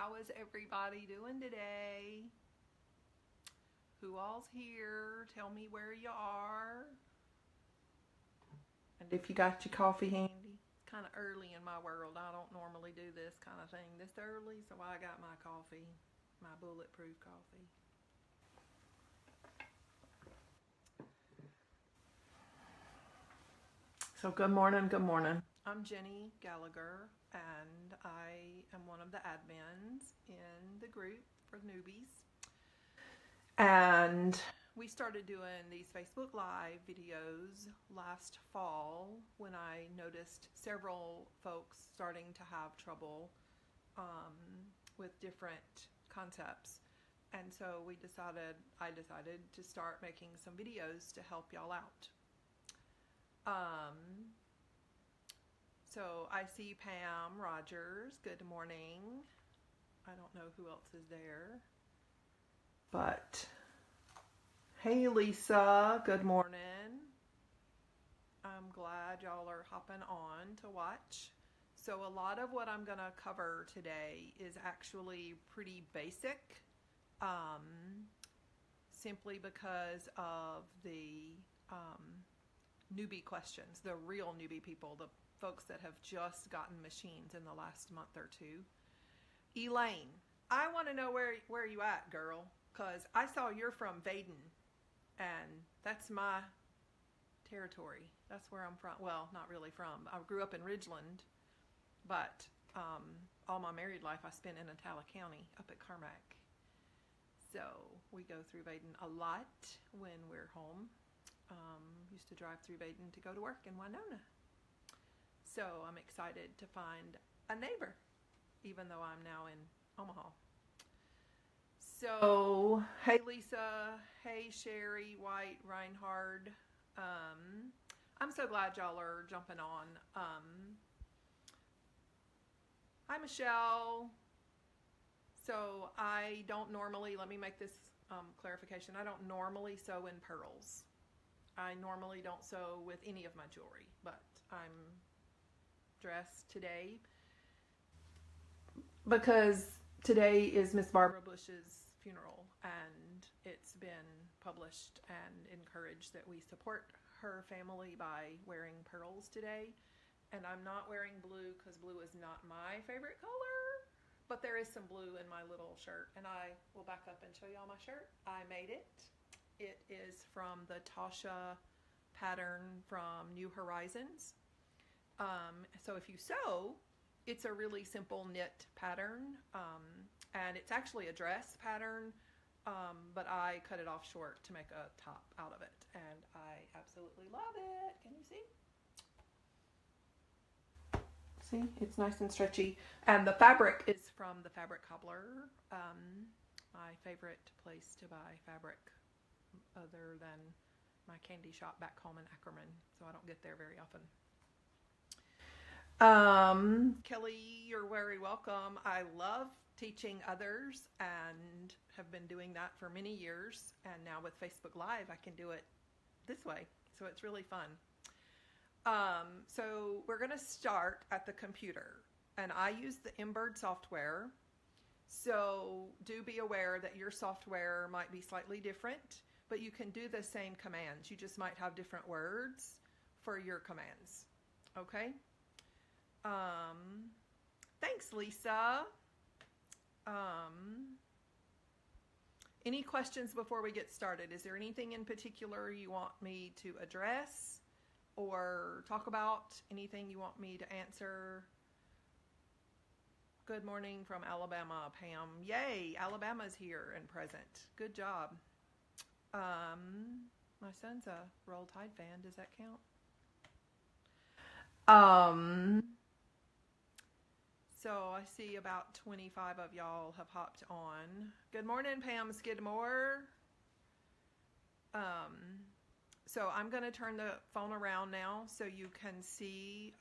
How is everybody doing today? Who all's here? Tell me where you are. And if you got your coffee handy. It's kind of early in my world. I don't normally do this kind of thing this early, so I got my coffee, my bulletproof coffee. So good morning, good morning. I'm Jenny Gallagher, and I am one of the admins in the group for newbies. And we started doing these Facebook Live videos last fall when I noticed several folks starting to have trouble with different concepts. And so I decided to start making some videos to help y'all out. So I see Pam Rogers. Good morning. I don't know who else is there. But hey Lisa, good morning. I'm glad y'all are hopping on to watch. So a lot of what I'm going to cover today is actually pretty basic, simply because of the newbie questions, the real newbie people, the folks that have just gotten machines in the last month or two. Elaine, I want to know where you at, girl, because I saw you're from Vaden, and that's my territory. That's where I'm from. Well, not really from. I grew up in Ridgeland, but all my married life I spent in Attala County up at Carmack. So we go through Vaden a lot when we're home. Used to drive through Vaden to go to work in Winona. So I'm excited to find a neighbor, even though I'm now in Omaha. So, hey Lisa, hey Sherry, White, Reinhard. I'm so glad y'all are jumping on. Hi Michelle. So I don't normally, let me make this clarification, I don't normally sew in pearls. I normally don't sew with any of my jewelry, but I'm dressed today because today is Miss Barbara Bush's funeral, and it's been published and encouraged that we support her family by wearing pearls today. And I'm not wearing blue because blue is not my favorite color, but there is some blue in my little shirt, and I will back up and show y'all my shirt. I made it. It is from the Tasha pattern from New Horizons. So if you sew, it's a really simple knit pattern, and it's actually a dress pattern, but I cut it off short to make a top out of it, and I absolutely love it. Can you see? See, it's nice and stretchy, and the fabric is from the Fabric Cobbler, my favorite place to buy fabric other than my candy shop back home in Ackerman, so I don't get there very often. Kelly, you're very welcome. I love teaching others and have been doing that for many years, and now with Facebook Live I can do it this way, so it's really fun. So we're going to start at the computer, and I use the embroidery software, so do be aware that your software might be slightly different, but you can do the same commands. You just might have different words for your commands. Okay? Thanks, Lisa. Any questions before we get started? Is there anything in particular you want me to address or talk about? Anything you want me to answer? Good morning from Alabama, Pam. Yay, Alabama's here and present. Good job. My son's a Roll Tide fan. Does that count? So I see about 25 of y'all have hopped on. Good morning, Pam Skidmore. So I'm going to turn the phone around now so you can see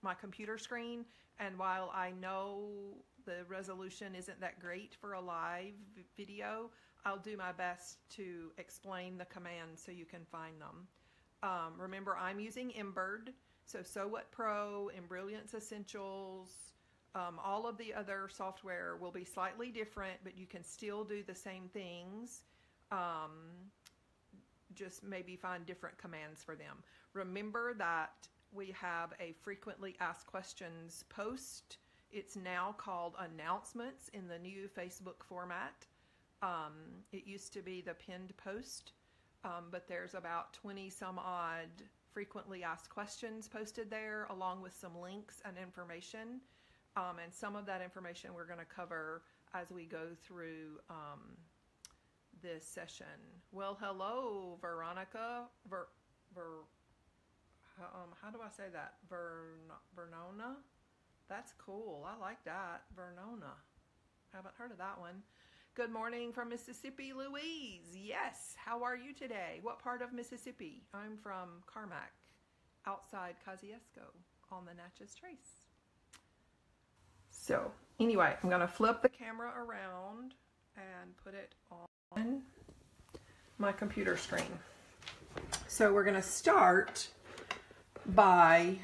my computer screen. And while I know the resolution isn't that great for a live video, I'll do my best to explain the commands so you can find them. Remember, I'm using Embird, so Sew What Pro, Embrilliance Essentials, All of the other software will be slightly different, but you can still do the same things. Just maybe find different commands for them. Remember that we have a frequently asked questions post. It's now called announcements in the new Facebook format. It used to be the pinned post, but there's about 20 some odd frequently asked questions posted there, along with some links and information. And some of that information we're going to cover as we go through this session. Well, hello, Veronica. How do I say that? Vernona? That's cool. I like that. Vernona. Haven't heard of that one. Good morning from Mississippi, Louise. Yes. How are you today? What part of Mississippi? I'm from Carmack, outside Kosciuszko on the Natchez Trace. So anyway, I'm going to flip the camera around and put it on my computer screen. So we're going to start by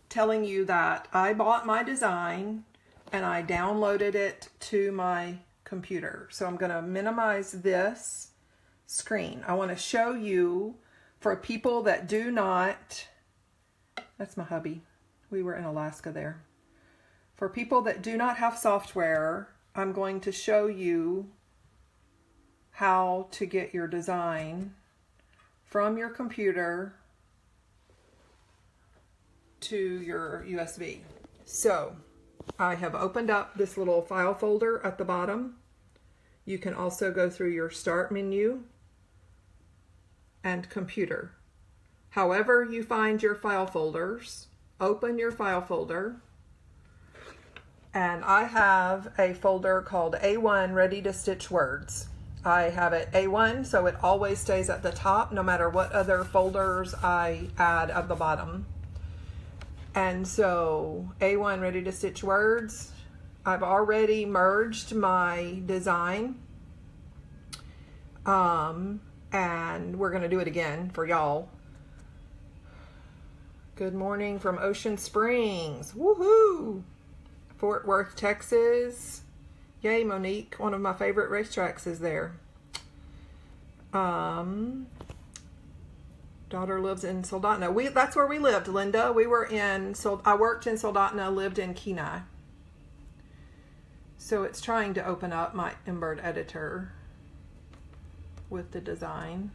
telling you that I bought my design and I downloaded it to my computer. So I'm going to minimize this screen. I want to show you, for people that do not, that's my hubby. We were in Alaska there. For people that do not have software, I'm going to show you how to get your design from your computer to your USB. So I have opened up this little file folder at the bottom. You can also go through your start menu and computer. However you find your file folders, open your file folder. And I have a folder called A1 Ready to Stitch Words. I have it A1, so it always stays at the top no matter what other folders I add at the bottom. And so A1 Ready to Stitch Words, I've already merged my design. And we're going to do it again for y'all. Good morning from Ocean Springs. Woohoo! Fort Worth, Texas. Yay, Monique. One of my favorite racetracks is there. Daughter lives in Soldotna. That's where we lived, Linda. We were in, I worked in Soldotna, lived in Kenai. So it's trying to open up my Embroidery editor with the design.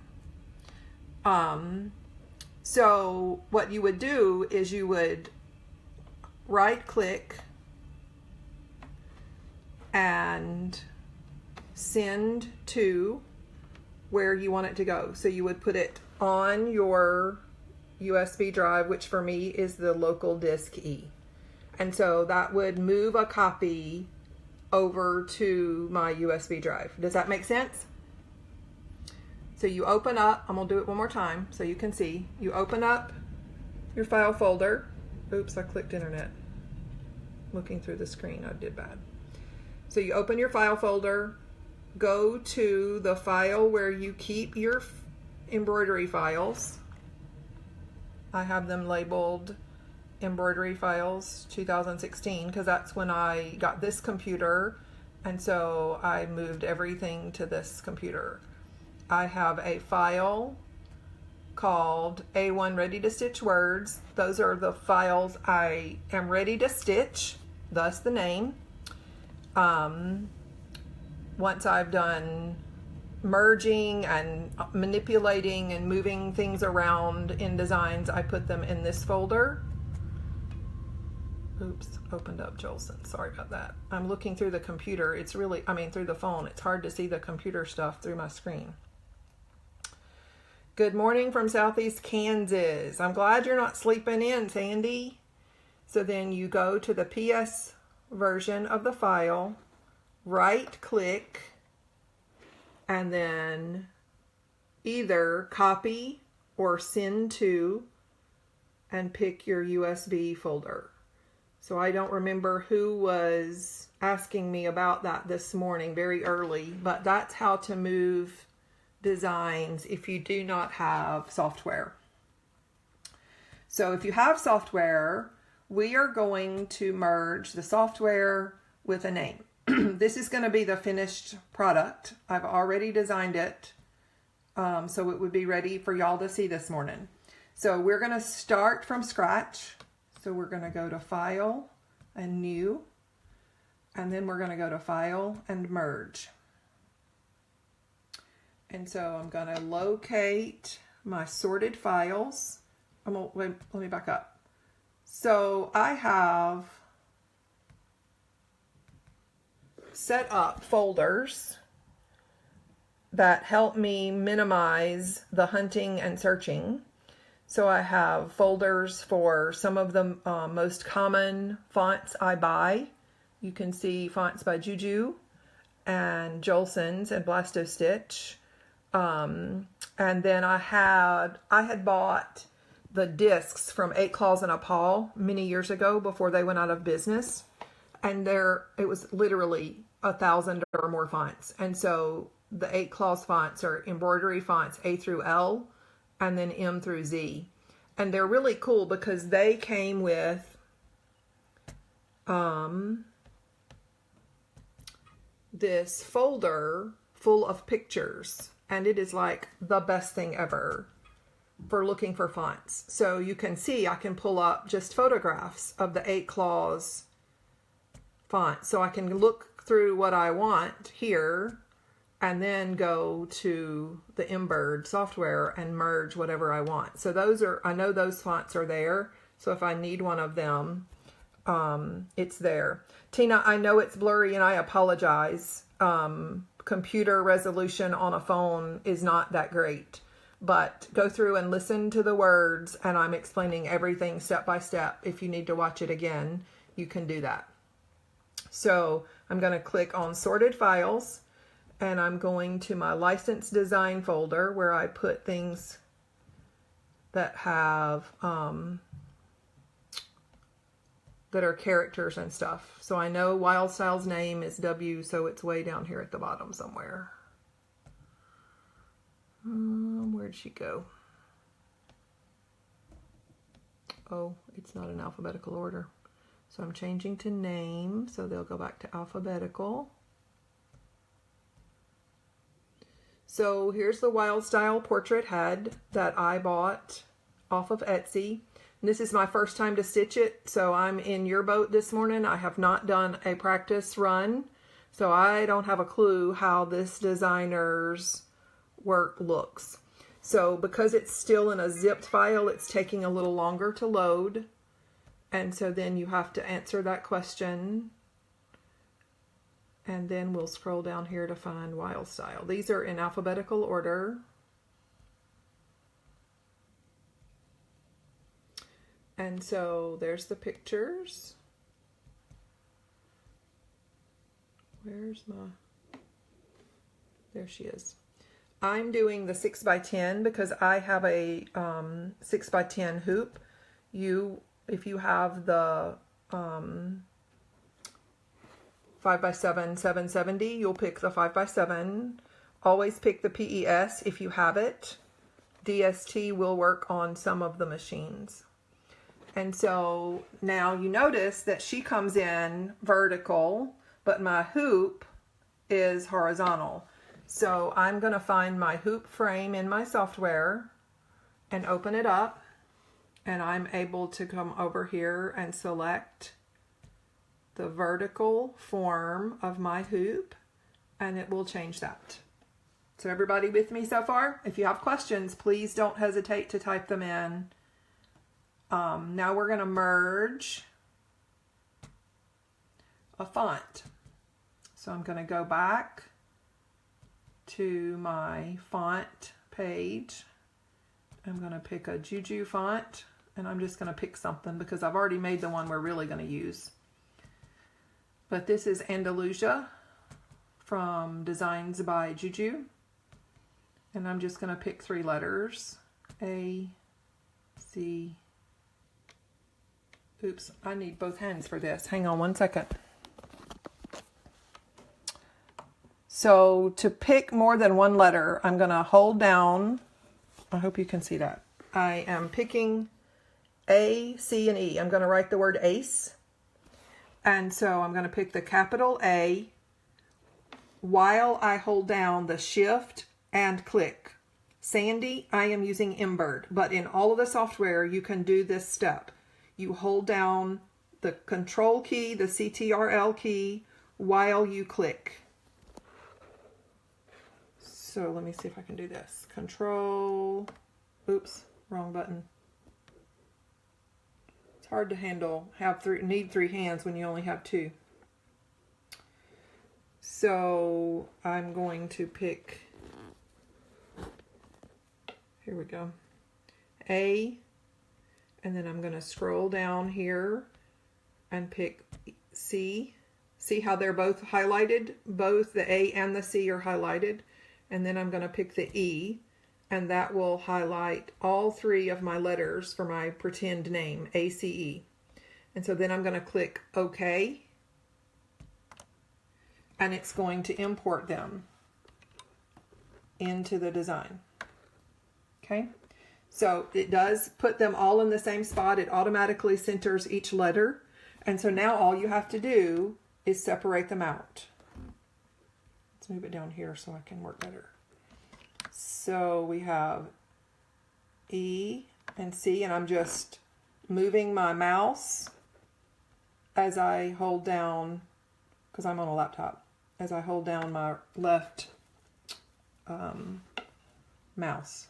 So what you would do is you would right click and send to where you want it to go. So you would put it on your USB drive, which for me is the local disk E. And so that would move a copy over to my USB drive. Does that make sense? So you open up, I'm gonna do it one more time so you can see. You open up your file folder. Oops, I clicked internet. Looking through the screen, I did bad. So you open your file folder, go to the file where you keep your embroidery files. I have them labeled embroidery files 2016 because that's when I got this computer, and so I moved everything to this computer. I have a file called A1 Ready to Stitch Words. Those are the files I am ready to stitch, thus the name. Once I've done merging and manipulating and moving things around in designs, I put them in this folder. Oops, opened up Jolson. Sorry about that. I'm looking through the computer. It's really, through the phone. It's hard to see the computer stuff through my screen. Good morning from Southeast Kansas. I'm glad you're not sleeping in, Sandy. So then you go to the PS version of the file, right click, and then either copy or send to and pick your USB folder. So I don't remember who was asking me about that this morning very early, but that's how to move designs if you do not have software. So if you have software, we are going to merge the software with a name. This is going to be the finished product. I've already designed it, so it would be ready for y'all to see this morning. So we're going to start from scratch. So we're going to go to File and New, and then we're going to go to File and Merge. And so I'm going to locate my sorted files. Let me back up. So I have set up folders that help me minimize the hunting and searching. So I have folders for some of the most common fonts I buy. You can see fonts by Juju and Jolson's and Blasto Stitch. And then I had bought the discs from 8 Claws and a Paw many years ago before they went out of business. And it was literally 1,000 or more fonts. And so the 8 Claws fonts are embroidery fonts A through L and then M through Z. And they're really cool because they came with this folder full of pictures. And it is like the best thing ever for looking for fonts. So you can see I can pull up just photographs of the 8 Claws font. So I can look through what I want here and then go to the Embird software and merge whatever I want. So I know those fonts are there. So if I need one of them, it's there. Tina, I know it's blurry and I apologize. Computer resolution on a phone is not that great. But go through and listen to the words, and I'm explaining everything step by step. If you need to watch it again, you can do that. So I'm going to click on Sorted Files, and I'm going to my License Design folder where I put things that have, that are characters and stuff. So I know Wild Style's name is W, so it's way down here at the bottom somewhere. Where'd she go? Oh, it's not in alphabetical order. So I'm changing to name, so they'll go back to alphabetical. So here's the Wild Style portrait head that I bought off of Etsy. And this is my first time to stitch it, so I'm in your boat this morning. I have not done a practice run, so I don't have a clue how this designer's work looks. So because it's still in a zipped file, it's taking a little longer to load. And so then you have to answer that question. And then we'll scroll down here to find Wild Style. These are in alphabetical order. And so there's the pictures. There she is. I'm doing the 6x10 because I have a 6x10 hoop. If you have the 5x7 770, you'll pick the 5x7. Always pick the PES if you have it. DST will work on some of the machines. And so now you notice that she comes in vertical, but my hoop is horizontal. So I'm going to find my hoop frame in my software and open it up. And I'm able to come over here and select the vertical form of my hoop, and it will change that. So everybody with me so far? If you have questions, please don't hesitate to type them in. Now we're going to merge a font. So I'm going to go back to my font page. I'm going to pick a Juju font, and I'm just going to pick something because I've already made the one we're really going to use. But this is Andalusia from Designs by Juju. And I'm just going to pick 3 letters. A, C. Oops, I need both hands for this. Hang on one second. So to pick more than one letter, I'm going to hold down. I hope you can see that. I am picking A, C, and E. I'm going to write the word ace. And so I'm going to pick the capital A while I hold down the shift and click. Sandy, I am using Embird, but in all of the software, you can do this step. You hold down the control key, the CTRL key, while you click. So let me see if I can do this. Control, oops, wrong button. It's hard to handle, need 3 hands when you only have 2. So I'm going to pick, here we go, A, and then I'm going to scroll down here and pick C. See how they're both highlighted? Both the A and the C are highlighted. And then I'm going to pick the E, and that will highlight all 3 of my letters for my pretend name, ACE. And so then I'm going to click OK, and it's going to import them into the design. Okay, so it does put them all in the same spot. It automatically centers each letter. And so now all you have to do is separate them out. Let's move it down here so I can work better. So we have E and C, and I'm just moving my mouse as I hold down, because I'm on a laptop, as I hold down my left mouse.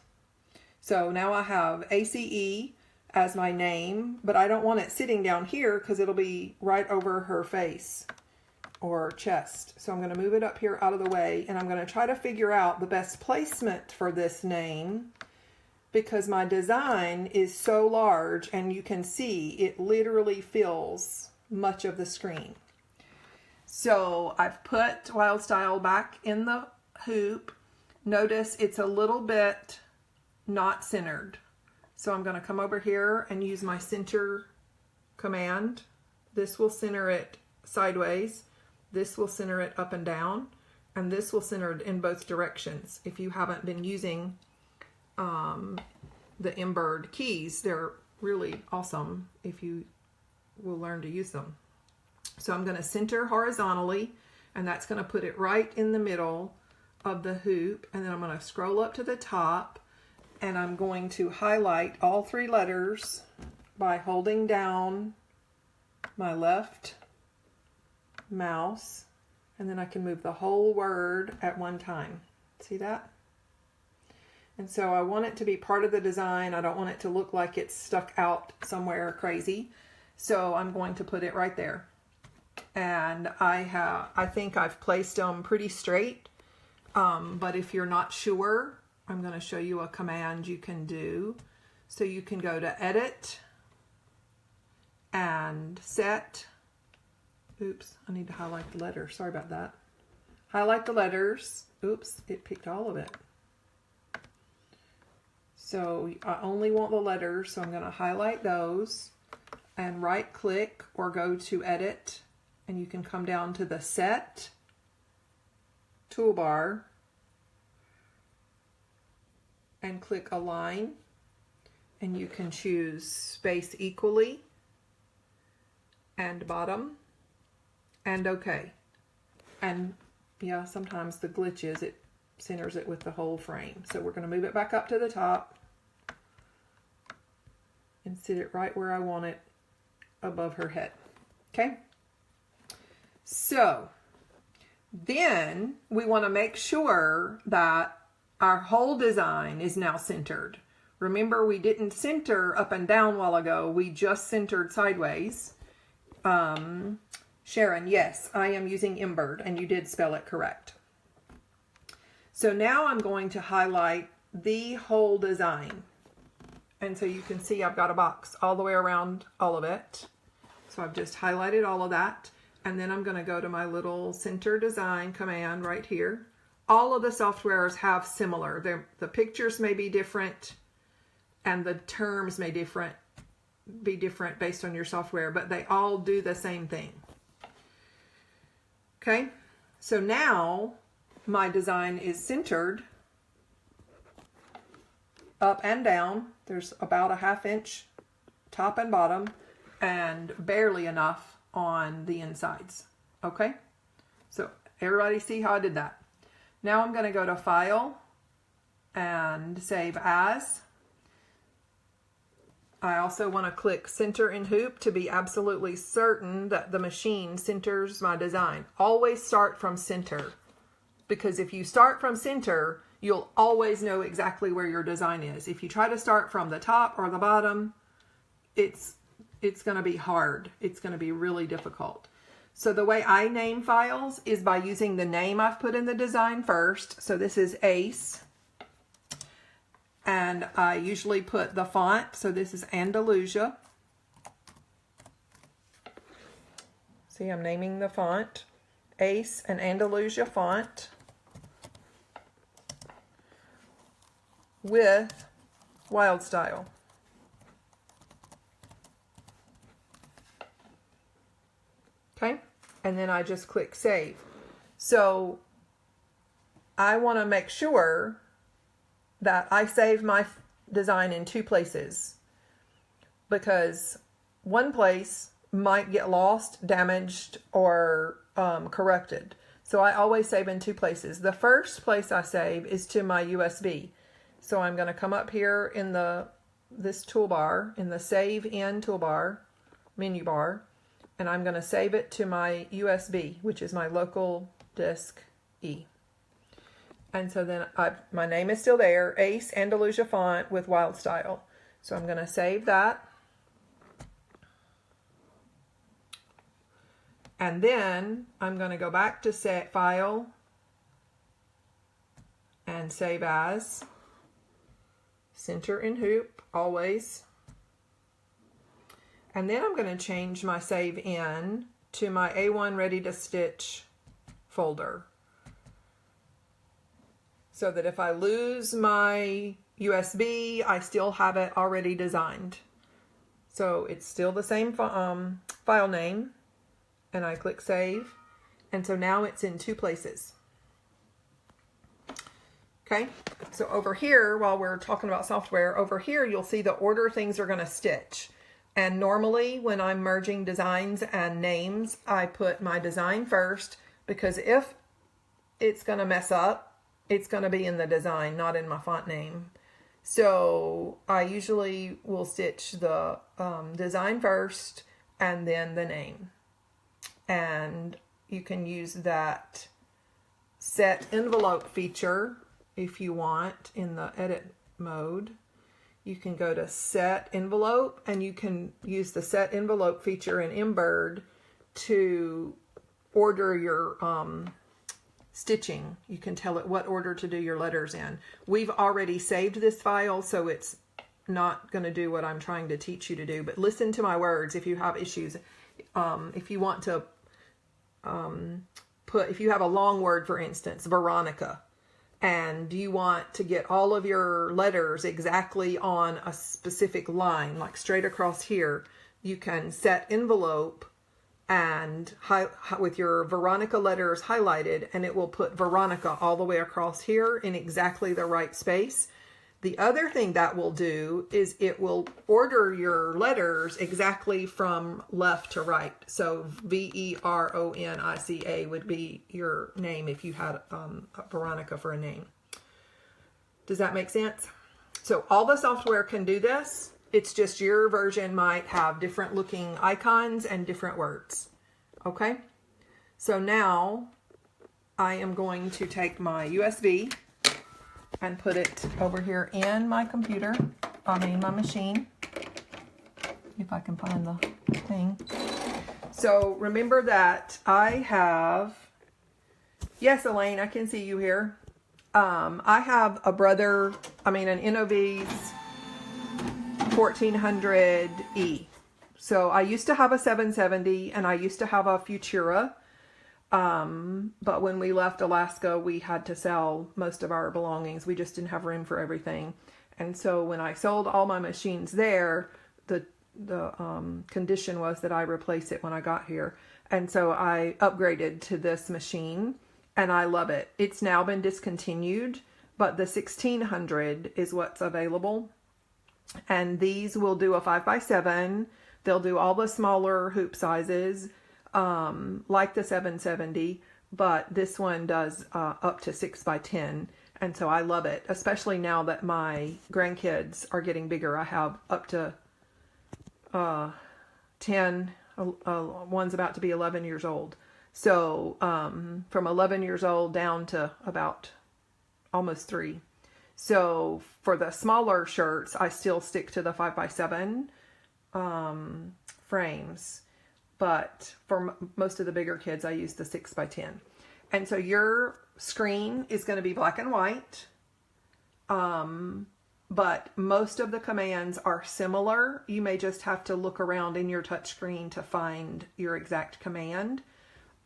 So now I have ACE as my name, but I don't want it sitting down here because it'll be right over her face or chest. So I'm going to move it up here out of the way, and I'm going to try to figure out the best placement for this name because my design is so large, and you can see it literally fills much of the screen. So I've put Wild Style back in the hoop. Notice it's a little bit not centered. So I'm going to come over here and use my center command. This will center it sideways. This will center it up and down. And this will center it in both directions. If you haven't been using the Embird keys, they're really awesome if you will learn to use them. So I'm going to center horizontally, and that's going to put it right in the middle of the hoop. And then I'm going to scroll up to the top, and I'm going to highlight all 3 letters by holding down my left mouse, and then I can move the whole word at one time. See that? And so I want it to be part of the design. I don't want it to look like it's stuck out somewhere crazy. So I'm going to put it right there. And I think I've placed them pretty straight. But if you're not sure, I'm going to show you a command you can do. So you can go to Edit and Set. Oops, I need to highlight the letters. Sorry about that. Highlight the letters. Oops, it picked all of it. So I only want the letters, so I'm going to highlight those and right click or go to Edit, and you can come down to the Set toolbar and click Align, and you can choose space equally and bottom and OK. And yeah, sometimes the glitch is it centers it with the whole frame. So we're going to move it back up to the top and sit it right where I want it above her head. Okay? So then we want to make sure that our whole design is now centered. Remember, we didn't center up and down a while ago. We just centered sideways. Sharon, yes, I am using Embird, and you did spell it correct. So now I'm going to highlight the whole design. And so you can see I've got a box all the way around all of it. So I've just highlighted all of that. And then I'm going to go to my little center design command right here. All of the softwares have similar. The pictures may be different and the terms may be different based on your software, but they all do the same thing. Okay, so now my design is centered up and down. There's about a 1/2 inch top and bottom, and barely enough on the insides. Okay? So everybody see how I did that? Now I'm going to go to File and Save As. I also want to click Center in Hoop to be absolutely certain that the machine centers my design. Always start from center, because if you start from center, you'll always know exactly where your design is. If you try to start from the top or the bottom, it's going to be hard. It's going to be really difficult. So the way I name files is by using the name I've put in the design first. So this is Ace. And I usually put the font. So this is Andalusia. See, I'm naming the font. Ace and Andalusia font with Wild Style. Okay, and then I just click Save. So I want to make sure that I save my design in two places, because one place might get lost, damaged, or corrupted. So I always save in two places. The first place I save is to my USB. So I'm going to come up here in this toolbar, in the Save In toolbar, menu bar, and I'm going to save it to my USB, which is my local disk E. And so then my name is still there, Ace Andalusia font with Wild Style. So I'm going to save that. And then I'm going to go back to Set File and Save As. Center in Hoop, always. And then I'm going to change my Save In to my A1 Ready to Stitch folder, so that if I lose my USB, I still have it already designed. So it's still the same file name, and I click Save, and so now it's in two places. Okay, so over here, while we're talking about software, over here you'll see the order things are going to stitch. And normally when I'm merging designs and names, I put my design first, because if it's going to mess up, it's going to be in the design, not in my font name. So I usually will stitch the design first and then the name. And you can use that set envelope feature if you want in the edit mode. You can go to set envelope, and you can use the set envelope feature in Embird to order your stitching. You can tell it what order to do your letters in. We've already saved this file, so it's not going to do what I'm trying to teach you to do, but listen to my words if you have issues. If you want to if you have a long word, for instance, Veronica, and you want to get all of your letters exactly on a specific line, like straight across here, you can set envelope and with your Veronica letters highlighted, and it will put Veronica all the way across here in exactly the right space. The other thing that will do is it will order your letters exactly from left to right. So Veronica would be your name if you had Veronica for a name. Does that make sense? So all the software can do this. It's just your version might have different looking icons and different words. Okay? So now I am going to take my USB and put it over here in my computer, my machine, if I can find the thing. So remember that I have, yes, Elaine, I can see you here. I have an NOV's 1400E. So I used to have a 770, and I used to have a Futura. But when we left Alaska, we had to sell most of our belongings. We just didn't have room for everything. And so when I sold all my machines there, the condition was that I replace it when I got here. And so I upgraded to this machine, and I love it. It's now been discontinued, but the 1600 is what's available. And these will do a 5x7. They'll do all the smaller hoop sizes, like the 770, but this one does up to 6x10. And so I love it, especially now that my grandkids are getting bigger. I have up to 10, one's about to be 11 years old. So from 11 years old down to about almost 3. So for the smaller shirts, I still stick to the 5x7 frames. But for most of the bigger kids, I use the 6x10. And so your screen is going to be black and white. But most of the commands are similar. You may just have to look around in your touch screen to find your exact command.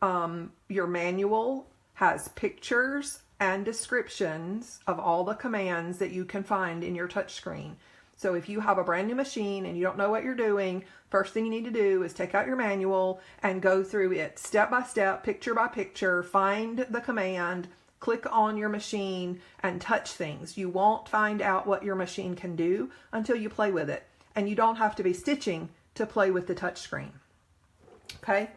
Your manual has pictures and descriptions of all the commands that you can find in your touch screen. So if you have a brand new machine and you don't know what you're doing, first thing you need to do is take out your manual and go through it step by step, picture by picture, find the command, click on your machine and touch things. You won't find out what your machine can do until you play with it. And you don't have to be stitching to play with the touch screen. Okay?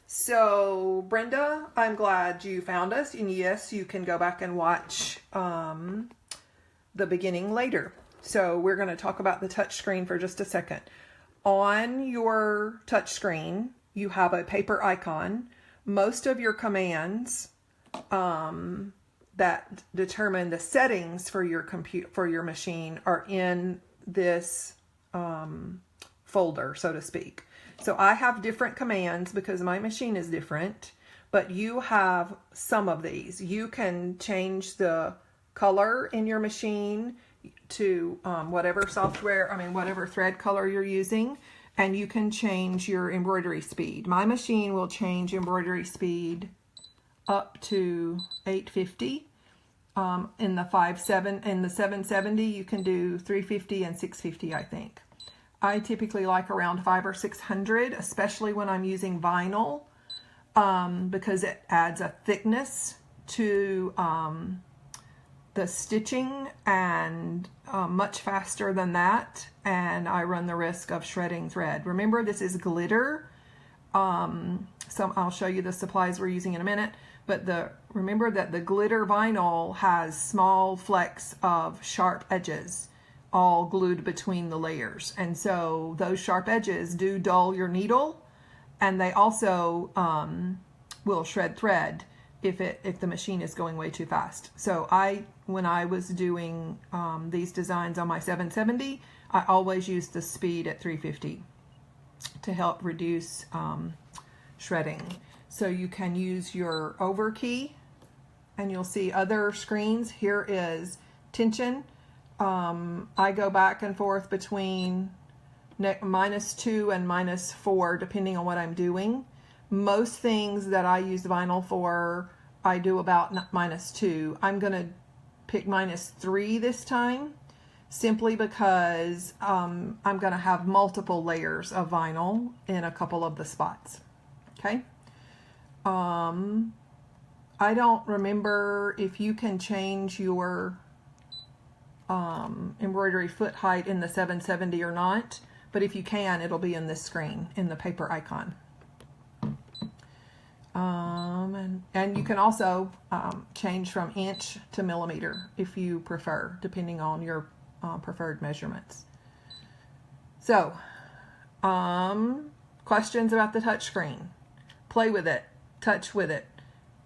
So, Brenda, I'm glad you found us. And yes, you can go back and watch the beginning later. So, we're going to talk about the touch screen for just a second. On your touch screen, you have a paper icon. Most of your commands that determine the settings for your machine are in this folder, so to speak. So I have different commands because my machine is different, but you have some of these. You can change the color in your machine to whatever thread color you're using, and you can change your embroidery speed. My machine will change embroidery speed up to 850. In the 770, you can do 350 and 650, I think. I typically like around 500 or 600, especially when I'm using vinyl, because it adds a thickness to the stitching, and much faster than that, and I run the risk of shredding thread. Remember, this is glitter. I'll show you the supplies we're using in a minute, but remember that the glitter vinyl has small flecks of sharp edges all glued between the layers, and so those sharp edges do dull your needle, and they also will shred thread if the machine is going way too fast. So when I was doing these designs on my 770, I always used the speed at 350 to help reduce shredding. So you can use your over key, and you'll see other screens. Here is tension. I go back and forth between -2 and -4 depending on what I'm doing. Most things that I use vinyl for, I do about -2. I'm going to pick -3 this time, simply because I'm going to have multiple layers of vinyl in a couple of the spots. Okay. I don't remember if you can change your embroidery foot height in the 770 or not, but if you can, it'll be in this screen in the paper icon. And you can also change from inch to millimeter if you prefer, depending on your preferred measurements. So, questions about the touch screen? Play with it, touch with it.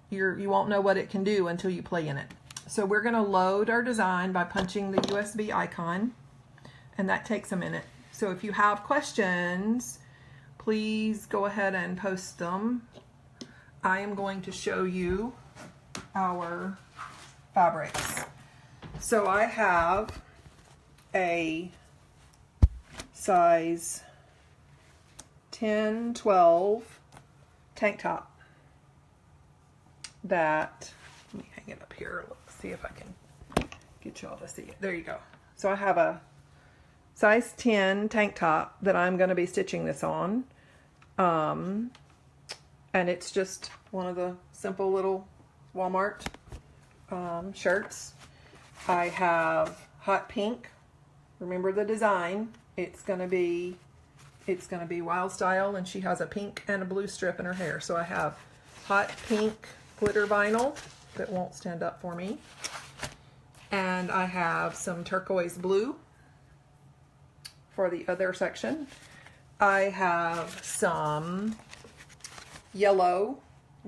You won't know what it can do until you play in it. So we're going to load our design by punching the USB icon, and that takes a minute. So if you have questions, please go ahead and post them. I am going to show you our fabrics. So I have a size 10-12 tank top that, let me hang it up here. Let's see if I can get y'all to see it. There you go. So I have a size 10 tank top that I'm going to be stitching this on. And it's just one of the simple little Walmart shirts. I have hot pink, remember the design. It's gonna be Wild Style, and she has a pink and a blue strip in her hair. So I have hot pink glitter vinyl that won't stand up for me. And I have some turquoise blue for the other section. I have some yellow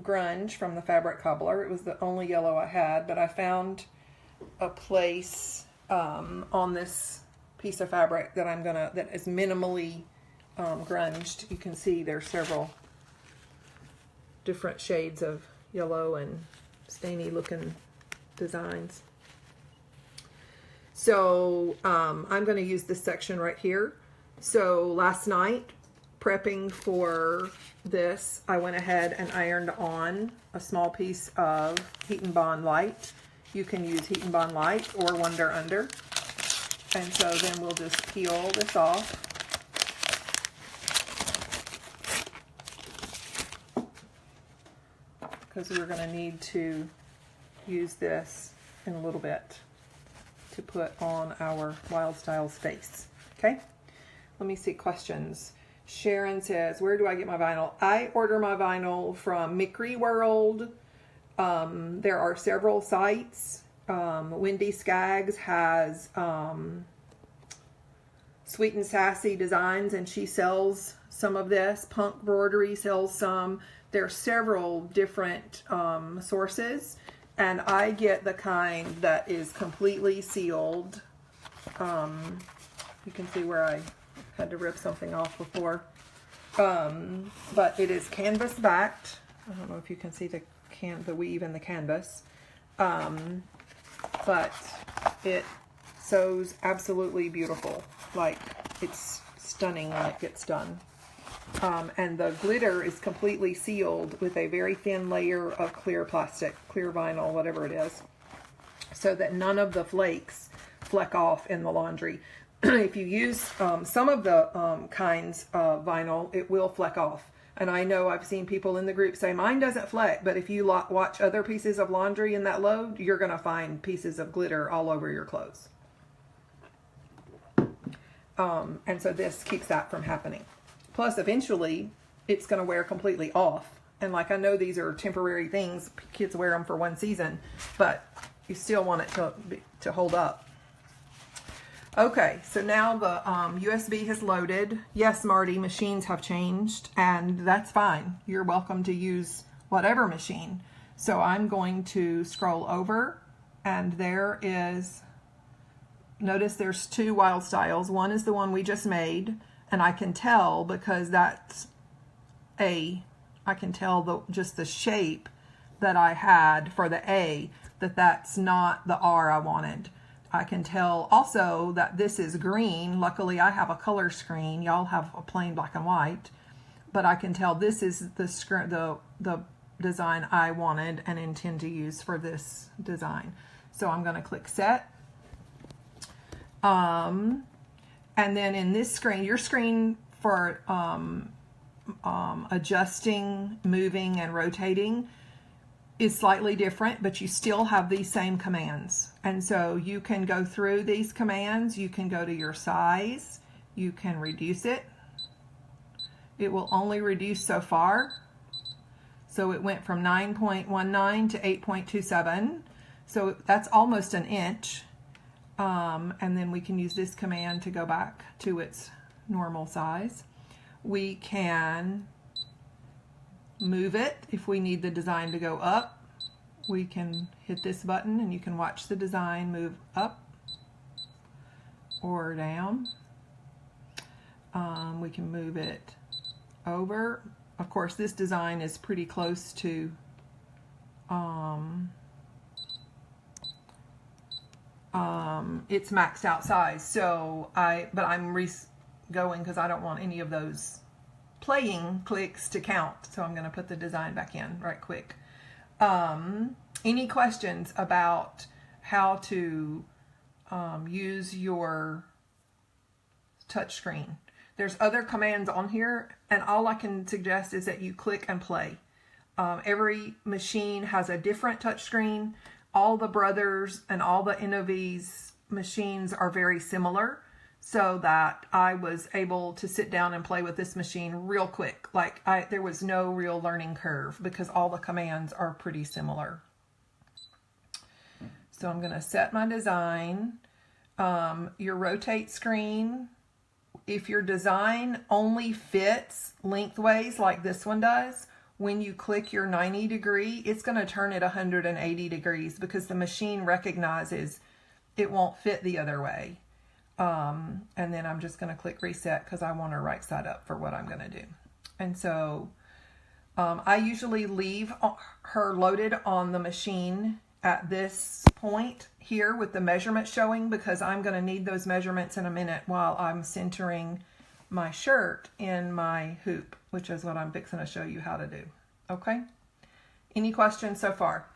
grunge from the Fabric Cobbler. It was the only yellow I had, but I found a place on this piece of fabric that that is minimally grunged. You can see there's several different shades of yellow and stainy looking designs. So I'm going to use this section right here. So last night, prepping for this, I went ahead and ironed on a small piece of Heat and Bond Light. You can use Heat and Bond Light or Wonder Under. And so then we'll just peel this off. Because we're going to need to use this in a little bit to put on our Wild Styles face. Okay? Let me see questions. Sharon says, where do I get my vinyl? I order my vinyl from Mickery World. There are several sites. Wendy Skaggs has Sweet and Sassy Designs, and she sells some of this. Punk Embroidery sells some. There are several different sources, and I get the kind that is completely sealed. You can see where I had to rip something off before. But it is canvas backed. I don't know if you can see the weave in the canvas. But it sews absolutely beautiful. Like, it's stunning when it gets done. And the glitter is completely sealed with a very thin layer of clear plastic, clear vinyl, whatever it is, so that none of the flakes fleck off in the laundry. If you use some of the kinds of vinyl, it will fleck off. And I know I've seen people in the group say, mine doesn't fleck, but if you watch other pieces of laundry in that load, you're going to find pieces of glitter all over your clothes. And so this keeps that from happening. Plus, eventually, it's going to wear completely off. And like, I know these are temporary things. Kids wear them for one season, but you still want it to hold up. Okay, so now the USB has loaded. Yes, Marty, machines have changed, and that's fine. You're welcome to use whatever machine. So I'm going to scroll over, and there is, notice there's two Wild Styles. One is the one we just made, and I can tell because that's I can tell just the shape that I had for the A, that's not the R I wanted. I can tell also that this is green. Luckily, I have a color screen. Y'all have a plain black and white. But I can tell this is the design I wanted and intend to use for this design. So I'm going to click Set. And then in this screen, your screen for adjusting, moving, and rotating is slightly different, but you still have these same commands. And so you can go through these commands. You can go to your size. You can reduce it. It will only reduce so far. So it went from 9.19 to 8.27. So that's almost an inch. And then we can use this command to go back to its normal size. We can move it if we need the design to go up. We can hit this button and you can watch the design move up or down. We can move it over. Of course, this design is pretty close to its maxed out size. So but I'm going because I don't want any of those playing clicks to count. So I'm going to put the design back in right quick. Any questions about how to use your touch screen? There's other commands on here, and all I can suggest is that you click and play. Every machine has a different touch screen. All the Brothers and all the Innoviz machines are very similar. so that I was able to sit down and play with this machine real quick. Like there was no real learning curve because all the commands are pretty similar. So I'm going to set my design. Your rotate screen, if your design only fits lengthways like this one does, when you click your 90 degree, it's going to turn it 180 degrees because the machine recognizes it won't fit the other way. And then I'm just going to click reset because I want her right side up for what I'm going to do. And so I usually leave her loaded on the machine at this point here with the measurement showing because I'm going to need those measurements in a minute while I'm centering my shirt in my hoop, which is what I'm fixing to show you how to do. Okay? Any questions so far?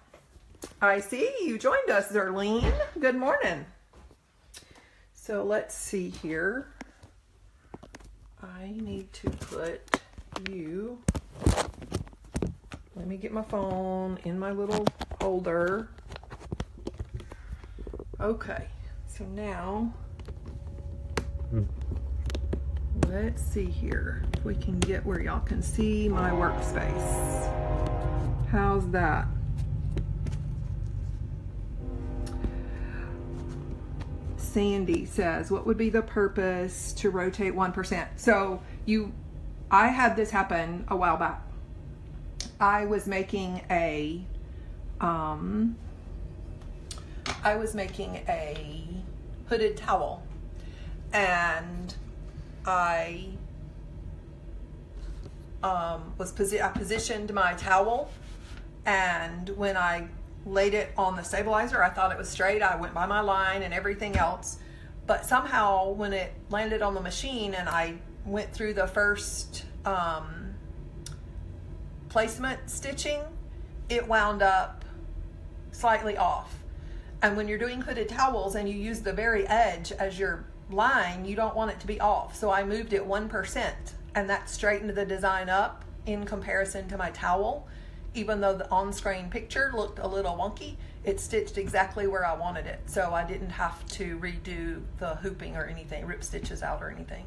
I see you joined us, Zerlene. Good morning. So let's see here. I need to put you, let me get my phone in my little holder. Okay, so now, let's see here if we can get where y'all can see my workspace. How's that? Sandy says, what would be the purpose to rotate 1%? So I had this happen a while back. I was making a hooded towel, and I positioned my towel, and when I laid it on the stabilizer, I thought it was straight. I went by my line and everything else, but somehow when it landed on the machine and I went through the first placement stitching, it wound up slightly off. And when you're doing hooded towels and you use the very edge as your line, you don't want it to be off. So I moved it 1%, and that straightened the design up in comparison to my towel. Even though the on-screen picture looked a little wonky, it stitched exactly where I wanted it. So I didn't have to redo the hooping or anything, rip stitches out or anything.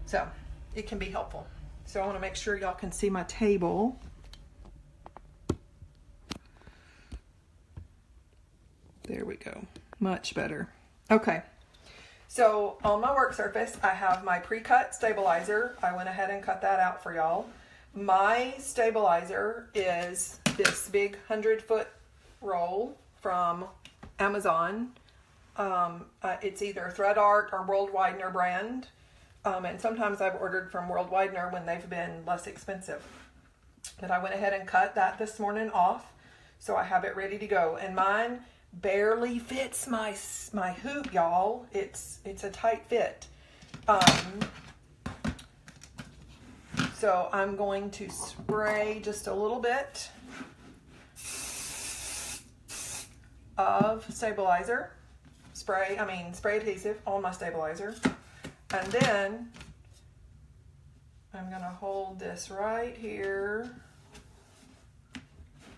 So it can be helpful. So I want to make sure y'all can see my table. There we go. Much better. Okay. So on my work surface, I have my pre-cut stabilizer. I went ahead and cut that out for y'all. My stabilizer is this big 100-foot roll from Amazon. It's either Thread Art or World Widener brand. And sometimes I've ordered from World Widener when they've been less expensive. But I went ahead and cut that this morning off, so I have it ready to go. And mine barely fits my hoop, y'all. It's a tight fit. So I'm going to spray just a little bit of stabilizer. Spray adhesive on my stabilizer. And then I'm going to hold this right here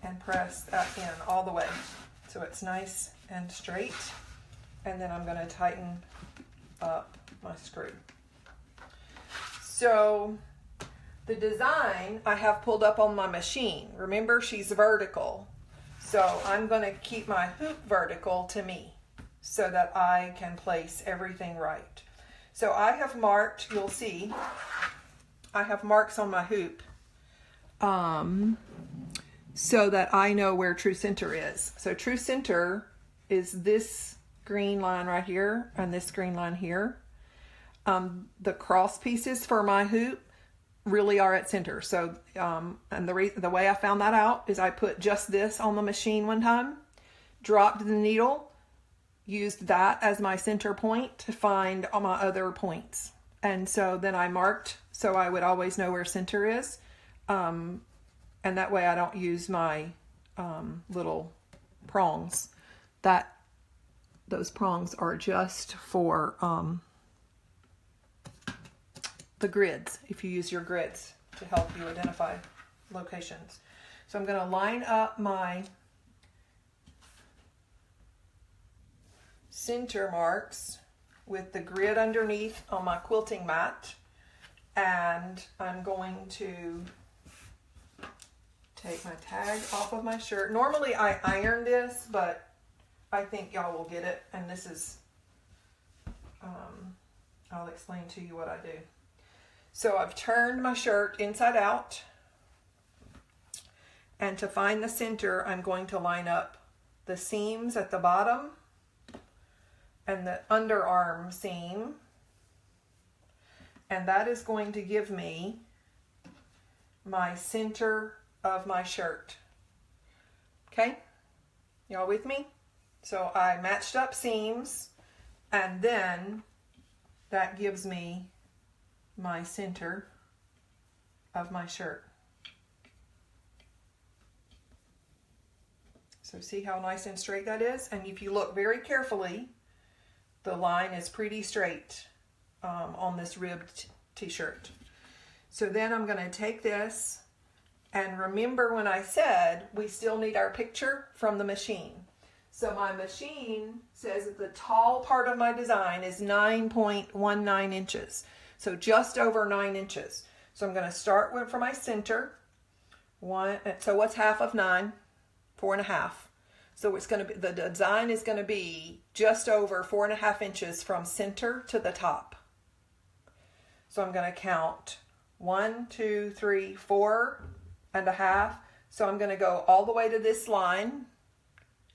and press that in all the way so it's nice and straight. And then I'm going to tighten up my screw. So the design I have pulled up on my machine. Remember, she's vertical. So I'm going to keep my hoop vertical to me so that I can place everything right. So I have marked, you'll see, I have marks on my hoop so that I know where true center is. So true center is this green line right here and this green line here. The cross pieces for my hoop really are at center. So, and the way I found that out is I put just this on the machine one time, dropped the needle, used that as my center point to find all my other points. And so then I marked so I would always know where center is. And that way I don't use my little prongs. Those prongs are just for the grids, if you use your grids to help you identify locations. So I'm going to line up my center marks with the grid underneath on my quilting mat, and I'm going to take my tag off of my shirt. Normally I iron this, but I think y'all will get it, and this is, I'll explain to you what I do. So I've turned my shirt inside out, and to find the center, I'm going to line up the seams at the bottom and the underarm seam, and that is going to give me my center of my shirt. Okay, y'all with me? So I matched up seams, and then that gives me my center of my shirt. So see how nice and straight that is? And if you look very carefully, the line is pretty straight on this ribbed t-shirt. So then I'm going to take this, and remember when I said we still need our picture from the machine. So my machine says that the tall part of my design is 9.19 inches. So just over 9 inches. So I'm going to start with for my center. So what's half of 9? 4.5. So it's going to be, the design is going to be just over 4.5 inches from center to the top. So I'm going to count 1, 2, 3, 4.5. So I'm going to go all the way to this line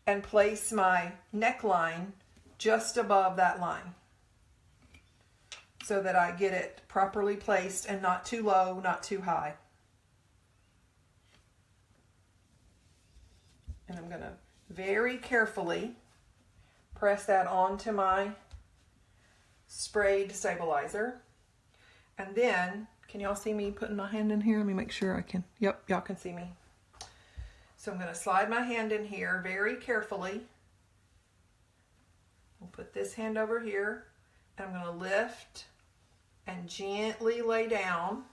and place my neckline just above that line, so that I get it properly placed and not too low, not too high. And I'm going to very carefully press that onto my sprayed stabilizer. And then, can y'all see me putting my hand in here? Let me make sure I can. Yep, y'all can see me. So I'm going to slide my hand in here very carefully. We'll put this hand over here. And I'm going to lift and gently lay down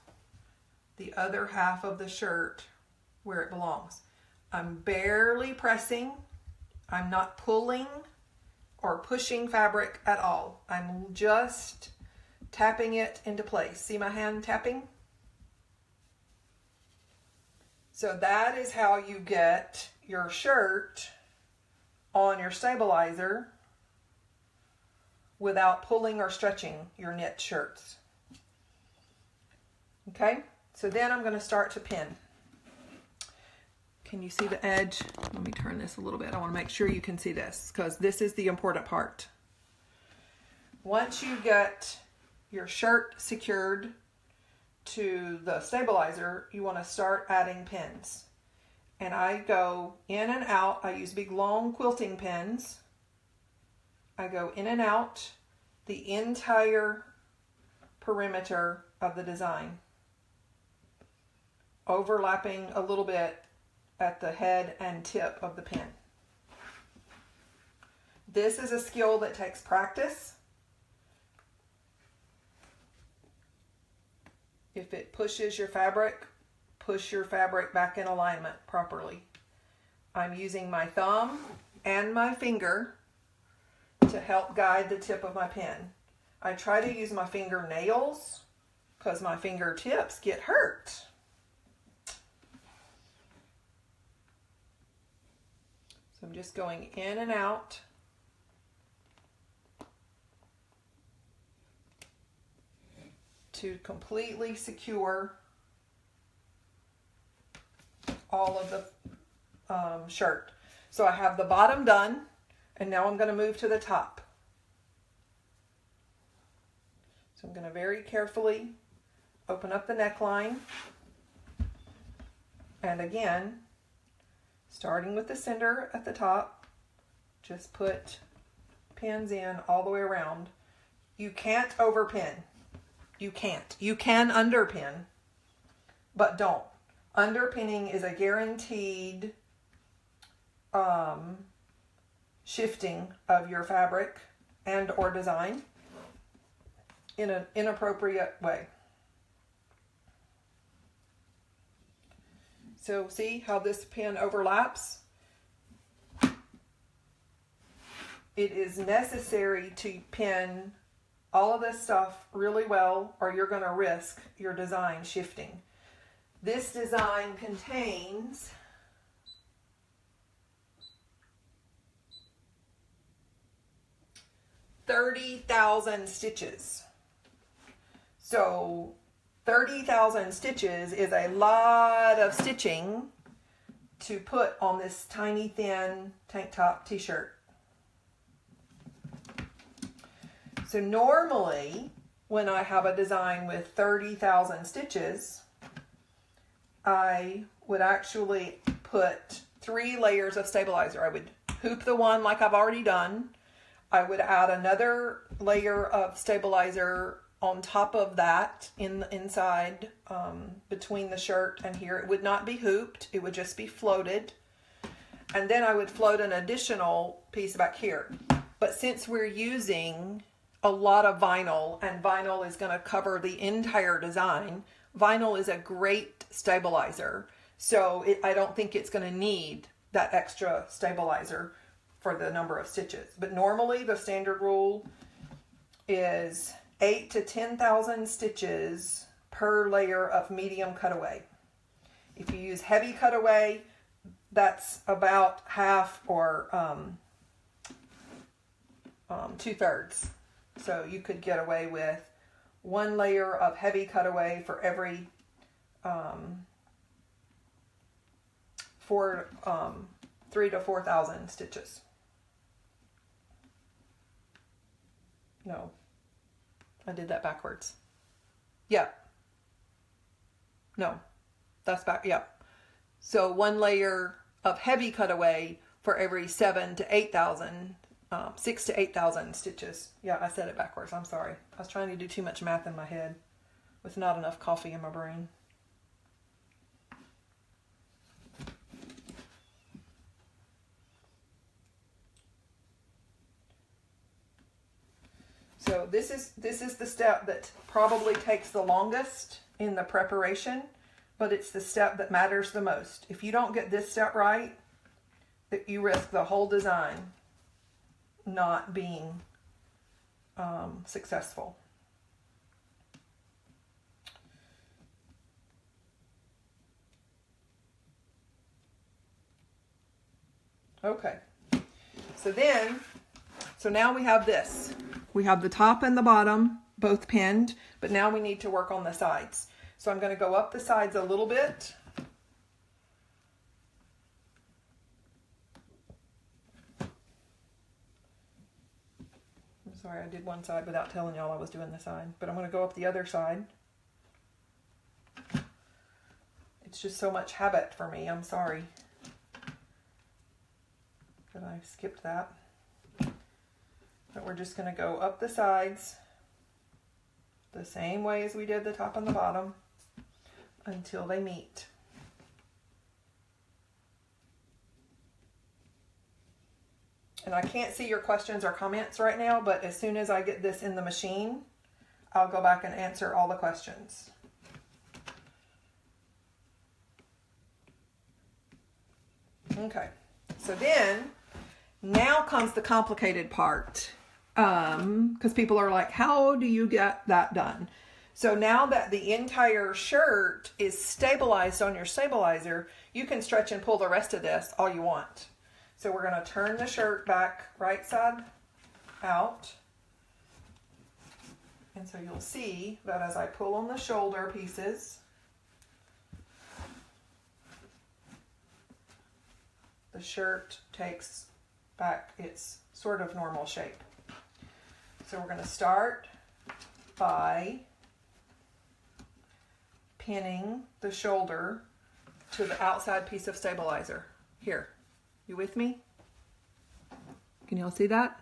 the other half of the shirt where it belongs. I'm barely pressing. I'm not pulling or pushing fabric at all. I'm just tapping it into place. See my hand tapping? So that is how you get your shirt on your stabilizer without pulling or stretching your knit shirts. Okay, so then I'm going to start to pin. Can you see the edge? Let me turn this a little bit. I want to make sure you can see this, because this is the important part. Once you get your shirt secured to the stabilizer, you want to start adding pins. And I go in and out. I use big long quilting pins. I go in and out the entire perimeter of the design, overlapping a little bit at the head and tip of the pin. This is a skill that takes practice. If it pushes your fabric, push your fabric back in alignment properly. I'm using my thumb and my finger to help guide the tip of my pen. I try to use my fingernails because my fingertips get hurt. So I'm just going in and out. To completely secure all of the shirt. So I have the bottom done, and now I'm going to move to the top. So I'm going to very carefully open up the neckline, and again, starting with the center at the top, just put pins in all the way around. You can't overpin. You can't. You can underpin, but don't. Underpinning is a guaranteed shifting of your fabric and or design in an inappropriate way. So see how this pin overlaps? It is necessary to pin all of this stuff really well, or you're going to risk your design shifting. This design contains 30,000 stitches. So 30,000 stitches is a lot of stitching to put on this tiny thin tank top t-shirt. So normally when I have a design with 30,000 stitches, I would actually put 3 layers of stabilizer. I would hoop the one like I've already done. I would add another layer of stabilizer on top of that inside between the shirt and here. It would not be hooped, it would just be floated. And then I would float an additional piece back here. But since we're using a lot of vinyl, and vinyl is going to cover the entire design, vinyl is a great stabilizer. So I don't think it's going to need that extra stabilizer for the number of stitches. But normally the standard rule is 8 to 10,000 stitches per layer of medium cutaway. If you use heavy cutaway, that's about half or 2/3. So you could get away with 1 layer of heavy cutaway for every 3 to 4,000 stitches. No, I did that backwards. Yep. No, that's back. Yep. So 1 layer of heavy cutaway for every 7 to 8,000, 6 to 8,000 stitches. Yeah, I said it backwards. I'm sorry. I was trying to do too much math in my head with not enough coffee in my brain. So this is the step that probably takes the longest in the preparation, but it's the step that matters the most. If you don't get this step right, you risk the whole design not being successful. Okay, so now we have this. We have the top and the bottom both pinned, but now we need to work on the sides. So I'm going to go up the sides a little bit. I'm sorry, I did one side without telling y'all I was doing the side, but I'm going to go up the other side. It's just so much habit for me. I'm sorry that I skipped that. But we're just going to go up the sides the same way as we did the top and the bottom until they meet. And I can't see your questions or comments right now, but as soon as I get this in the machine, I'll go back and answer all the questions. Okay, so then now comes the complicated part. Because people are like, how do you get that done? So now that the entire shirt is stabilized on your stabilizer, you can stretch and pull the rest of this all you want. So we're going to turn the shirt back right side out. And so you'll see that as I pull on the shoulder pieces, the shirt takes back its sort of normal shape. So we're going to start by pinning the shoulder to the outside piece of stabilizer. Here, you with me? Can y'all see that?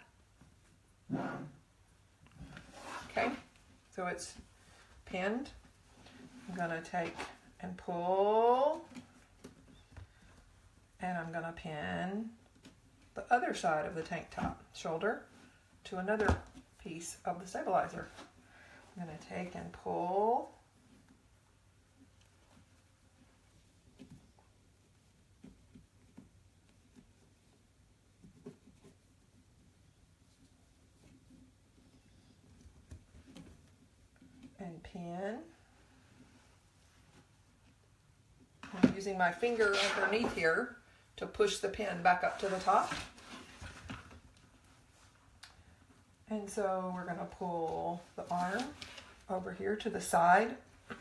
Okay, so it's pinned. I'm going to take and pull, and I'm going to pin the other side of the tank top shoulder to another piece of the stabilizer. I'm going to take and pull. and pin. I'm using my finger underneath here to push the pin back up to the top. And so we're going to pull the arm over here to the side. So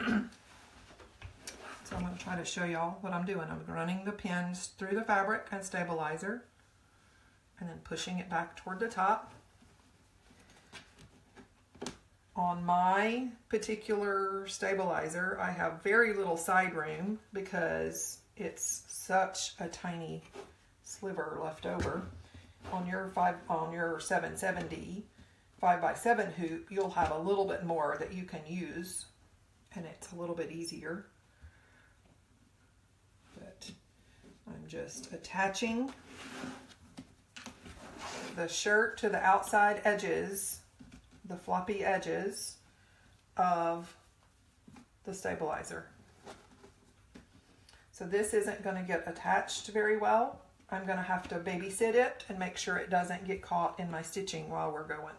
I'm going to try to show y'all what I'm doing. I'm running the pins through the fabric and stabilizer and then pushing it back toward the top. On my particular stabilizer, I have very little side room because it's such a tiny sliver left over. On your 770 5x7 hoop, you'll have a little bit more that you can use, and it's a little bit easier. But I'm just attaching the shirt to the outside edges, the floppy edges of the stabilizer. So this isn't going to get attached very well. I'm going to have to babysit it and make sure it doesn't get caught in my stitching while we're going.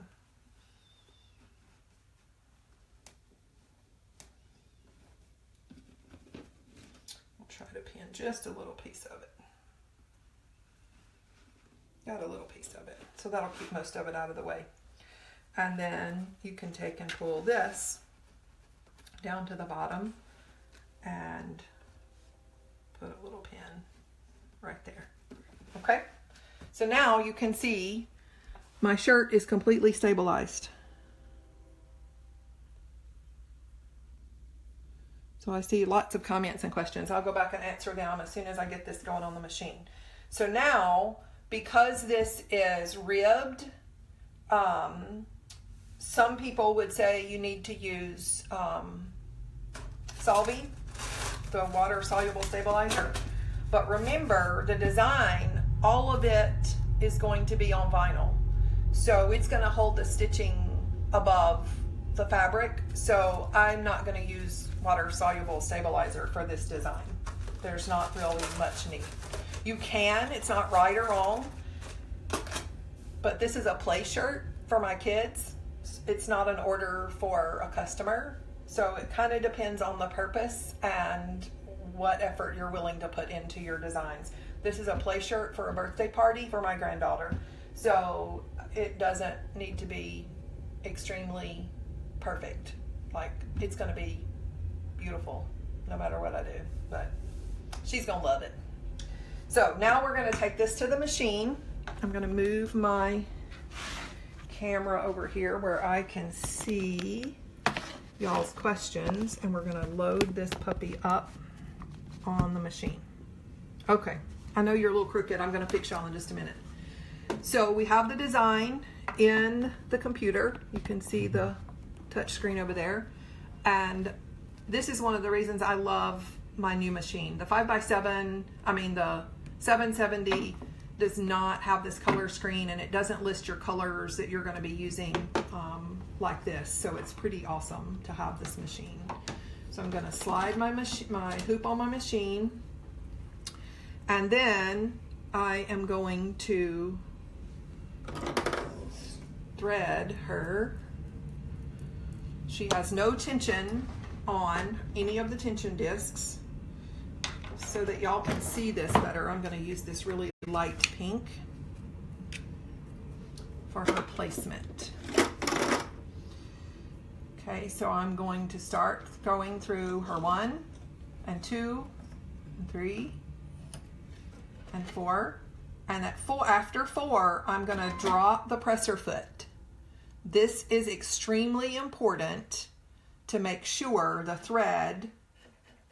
I'll try to pin just a little piece of it. Got a little piece of it. So that'll keep most of it out of the way. And then you can take and pull this down to the bottom and put a little pin right there. Okay, so now you can see my shirt is completely stabilized. So I see lots of comments and questions. I'll go back and answer them as soon as I get this going on the machine. So now, because this is ribbed, some people would say you need to use Solvay, the water-soluble stabilizer. But remember, the design, all of it is going to be on vinyl. So it's going to hold the stitching above the fabric. So I'm not going to use water-soluble stabilizer for this design. There's not really much need. You can, it's not right or wrong, but this is a play shirt for my kids. It's not an order for a customer. So it kind of depends on the purpose and what effort you're willing to put into your designs. This is a play shirt for a birthday party for my granddaughter. So it doesn't need to be extremely perfect. Like, it's going to be beautiful no matter what I do, but she's going to love it. So now we're going to take this to the machine. I'm going to move my camera over here where I can see y'all's questions, and we're going to load this puppy up on the machine. Okay, I know you're a little crooked. I'm going to fix y'all in just a minute. So we have the design in the computer. You can see the touch screen over there, and this is one of the reasons I love my new machine. The 5x7, the 770 does not have this color screen, and it doesn't list your colors that you're going to be using like this. So it's pretty awesome to have this machine. So I'm going to slide my hoop on my machine, and then I am going to thread her. She has no tension on any of the tension discs. So that y'all can see this better, I'm going to use this really light pink for her placement. Okay, so I'm going to start going through her 1 and 2 and 3 and 4, and after 4 I'm going to drop the presser foot. This is extremely important to make sure the thread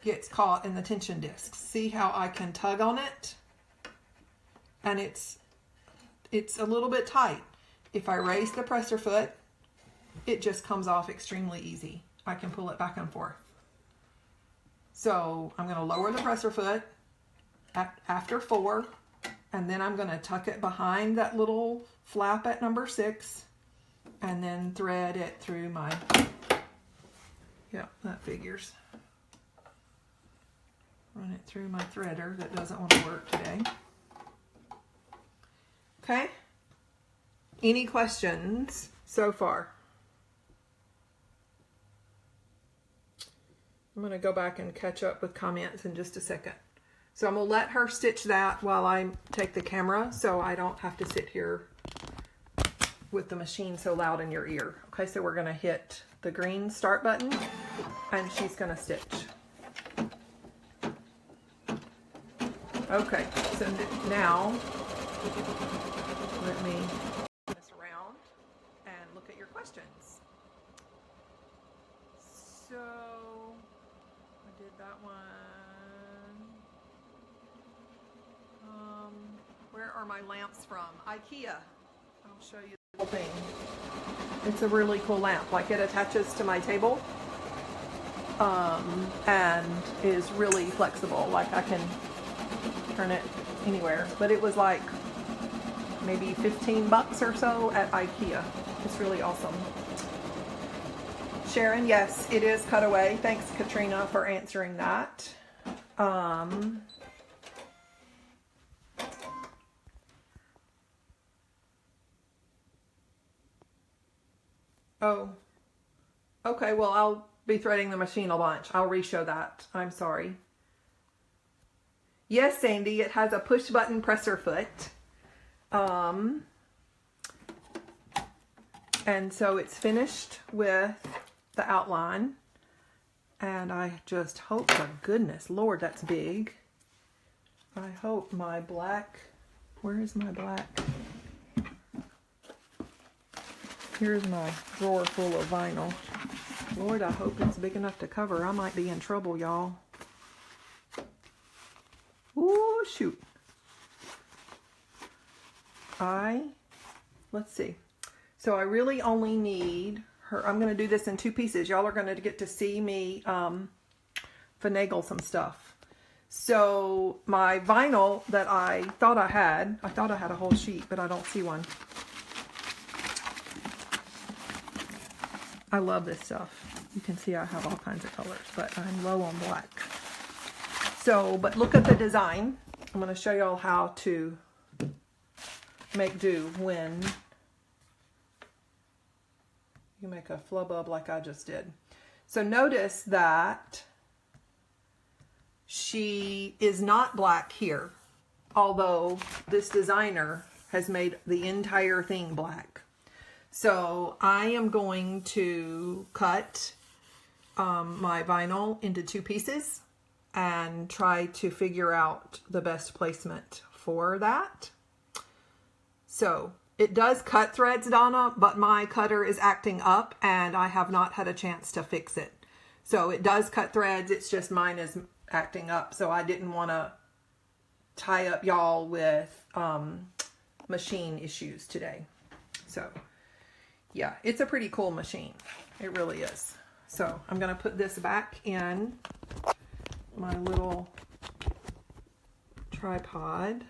gets caught in the tension discs. See how I can tug on it? And it's a little bit tight. If I raise the presser foot, it just comes off extremely easy. I can pull it back and forth. So I'm going to lower the presser foot after 4, and then I'm going to tuck it behind that little flap at number 6, and then thread it through my, yeah, that figures. Run it through my threader that doesn't want to work today. Okay. Any questions so far? I'm going to go back and catch up with comments in just a second. So I'm going to let her stitch that while I take the camera so I don't have to sit here with the machine so loud in your ear. Okay, so we're going to hit the green start button and she's going to stitch. Okay, so now let me turn this around and look at your questions. So I did that one. Where are my lamps from? IKEA. I'll show you the whole thing. It's a really cool lamp. Like, it attaches to my table and is really flexible. Like, I can turn it anywhere. But it was like maybe 15 bucks or so at IKEA. It's really awesome. Sharon, yes, it is cutaway. Thanks, Katrina, for answering that. Oh, okay, well, I'll be threading the machine a bunch. I'll re-show that. I'm sorry. Yes, Sandy, it has a push button presser foot. And so it's finished with the outline. And I just hope to goodness, Lord, that's big. I hope my black, where is my black? Here's my drawer full of vinyl. Lord, I hope it's big enough to cover. I might be in trouble, y'all. Ooh, shoot. Let's see. So I really only need her. I'm going to do this in 2 pieces. Y'all are going to get to see me finagle some stuff. So my vinyl that I thought I had a whole sheet, but I don't see one. I love this stuff. You can see I have all kinds of colors, but I'm low on black. So, but look at the design. I'm going to show y'all how to make do when you make a flubub like I just did. So notice that she is not black here, although this designer has made the entire thing black. So I am going to cut my vinyl into 2 pieces and try to figure out the best placement for that. So it does cut threads, Donna, but my cutter is acting up and I have not had a chance to fix it. So it does cut threads, it's just mine is acting up. So I didn't want to tie up y'all with machine issues today. So yeah, it's a pretty cool machine. It really is. So I'm going to put this back in my little tripod.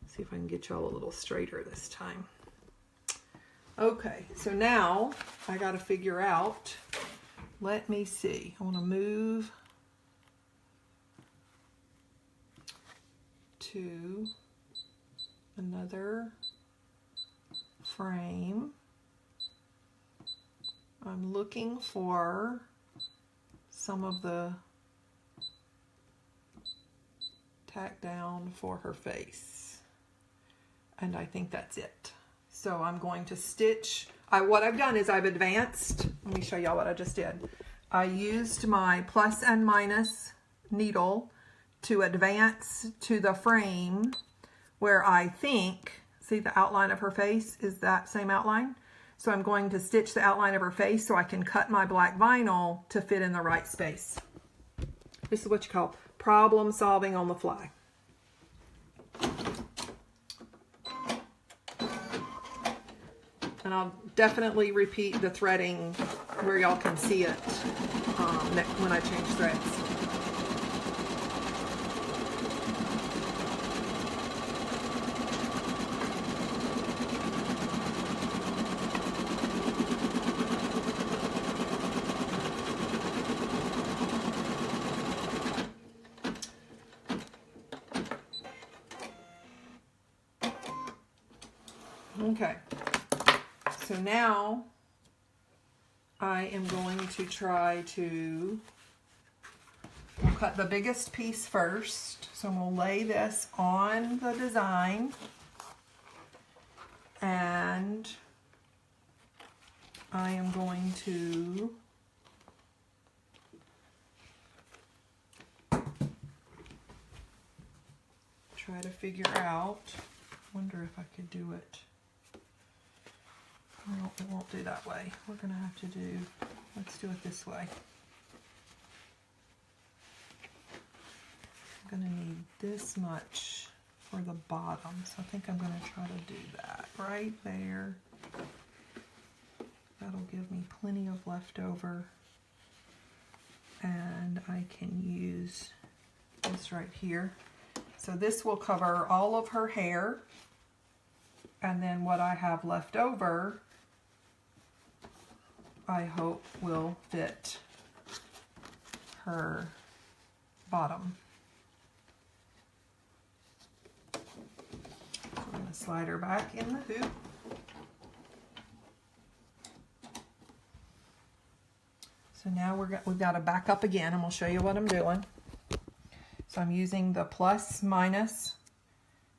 See if I can get y'all a little straighter this time. Okay, so now I got to figure out, let me see. I want to move to another frame. I'm looking for some of the tack down for her face, and I think that's it. So I'm going to stitch. What I've done is I've advanced. Let me show y'all what I just did. I used my plus and minus needle to advance to the frame where I think, see the outline of her face is that same outline? So I'm going to stitch the outline of her face so I can cut my black vinyl to fit in the right space. This is what you call problem solving on the fly. And I'll definitely repeat the threading where y'all can see it when I change threads. Okay, so now I am going to try to we'll cut the biggest piece first. So we'll lay this on the design, and I am going to try to figure out, wonder if I could do it. No, it won't do that way. We're going to have to do, let's do it this way. I'm going to need this much for the bottom, so I think I'm going to try to do that right there. That'll give me plenty of leftover, and I can use this right here. So this will cover all of her hair, and then what I have left over, I hope will fit her bottom. So I'm going to slide her back in the hoop. So now we've got to back up again, and we'll show you what I'm doing. So I'm using the plus minus,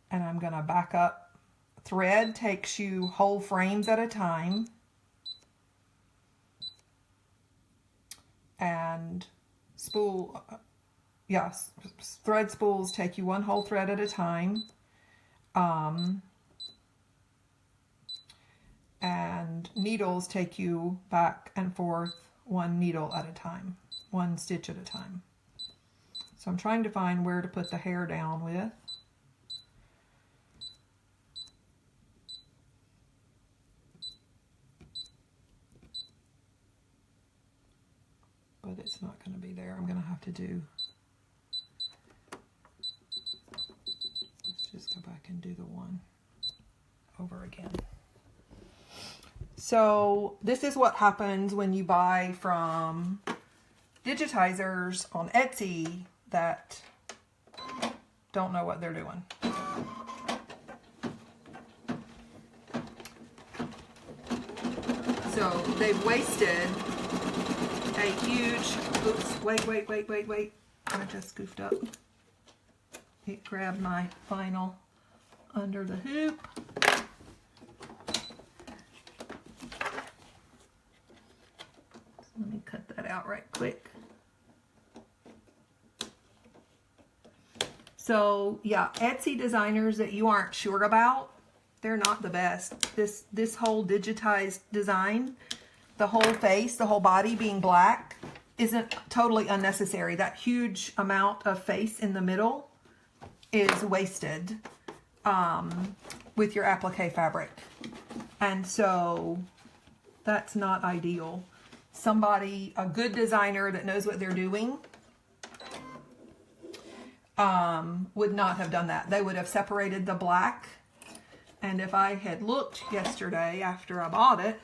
and I'm going to back up. Thread takes you whole frames at a time, and spool, yes, thread spools take you one whole thread at a time, and needles take you back and forth one needle at a time, one stitch at a time. So I'm trying to find where to put the hair down with. But it's not going to be there. I'm going to have to do, let's just go back and do the one over again. So this is what happens when you buy from digitizers on Etsy that don't know what they're doing. So they've wasted a huge, oops, wait. I just goofed up. It grabbed my vinyl under the hoop. Let me cut that out right quick. So yeah, Etsy designers that you aren't sure about, they're not the best. This whole digitized design, the whole face, the whole body being black, isn't totally unnecessary. That huge amount of face in the middle is wasted with your applique fabric. And so that's not ideal. Somebody, a good designer that knows what they're doing, would not have done that. They would have separated the black. And if I had looked yesterday after I bought it,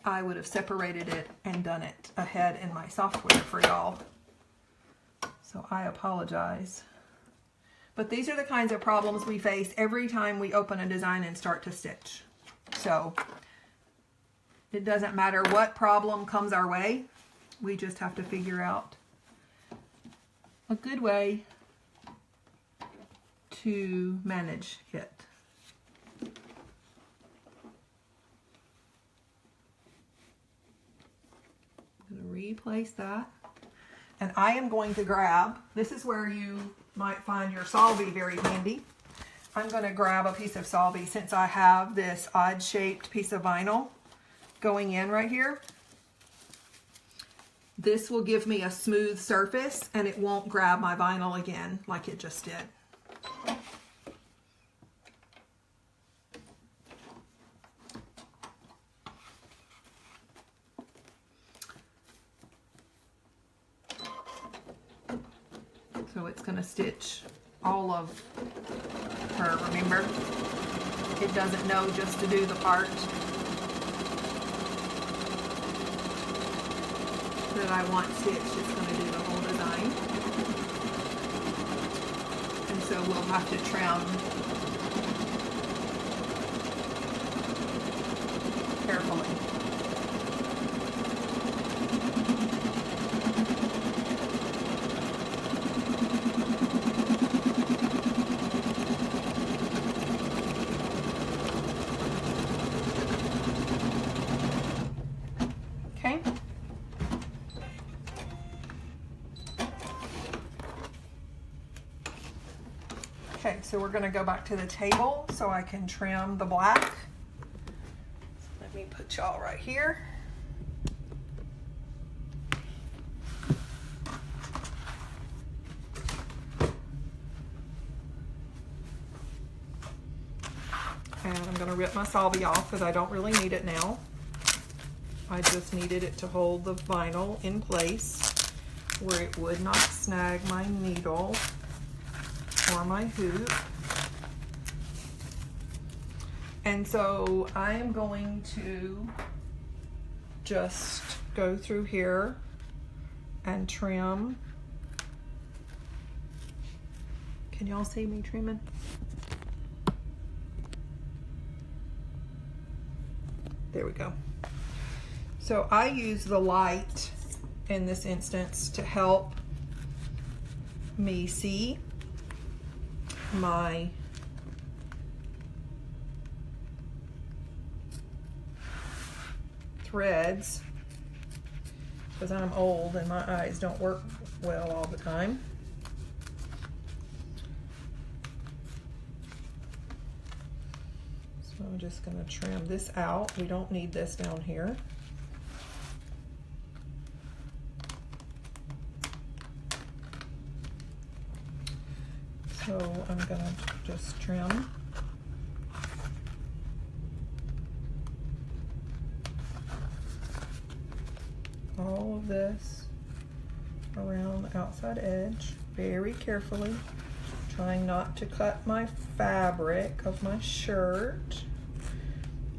I would have separated it and done it ahead in my software for y'all. So I apologize. But these are the kinds of problems we face every time we open a design and start to stitch. So it doesn't matter what problem comes our way. We just have to figure out a good way to manage it. I'm going to replace that. And I am going to grab, this is where you might find your solvay very handy. I'm going to grab a piece of solvay since I have this odd shaped piece of vinyl going in right here. This will give me a smooth surface and it won't grab my vinyl again like it just did. So it's going to stitch all of her, remember? It doesn't know just to do the part that I want stitched. It's going to do the whole design. And so we'll have to trim carefully. Okay. Okay, so we're going to go back to the table so I can trim the black. Let me put y'all right here. And I'm going to rip my salvie off because I don't really need it now. I just needed it to hold the vinyl in place where it would not snag my needle or my hoop. And so I am going to just go through here and trim. Can y'all see me trimming? There we go. So I use the light in this instance to help me see my threads because I'm old and my eyes don't work well all the time. So I'm just going to trim this out. We don't need this down here. So I'm going to just trim all of this around the outside edge very carefully, trying not to cut my fabric of my shirt.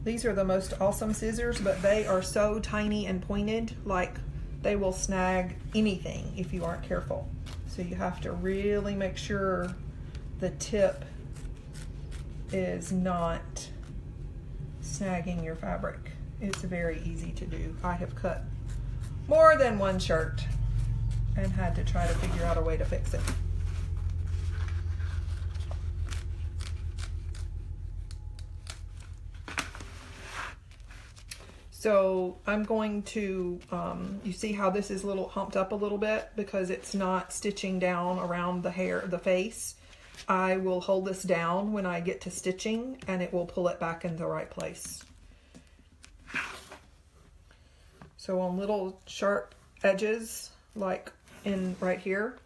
These are the most awesome scissors, but they are so tiny and pointed, like they will snag anything if you aren't careful. So you have to really make sure the tip is not snagging your fabric. It's very easy to do. I have cut more than one shirt and had to try to figure out a way to fix it. So I'm going to, you see how this is a little humped up a little bit because it's not stitching down around the hair, the face. I will hold this down when I get to stitching and it will pull it back in the right place. So on little sharp edges, like in right here,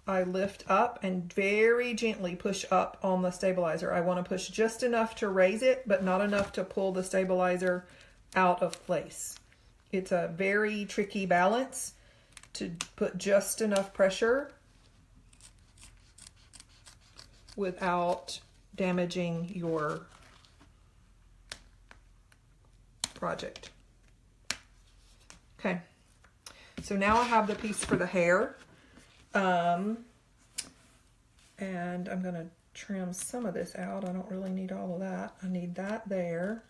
I lift up and very gently push up on the stabilizer. I want to push just enough to raise it, but not enough to pull the stabilizer out of place. It's a very tricky balance to put just enough pressure without damaging your project. Okay, so now I have the piece for the hair, and I'm going to trim some of this out. I don't really need all of that. I need that there.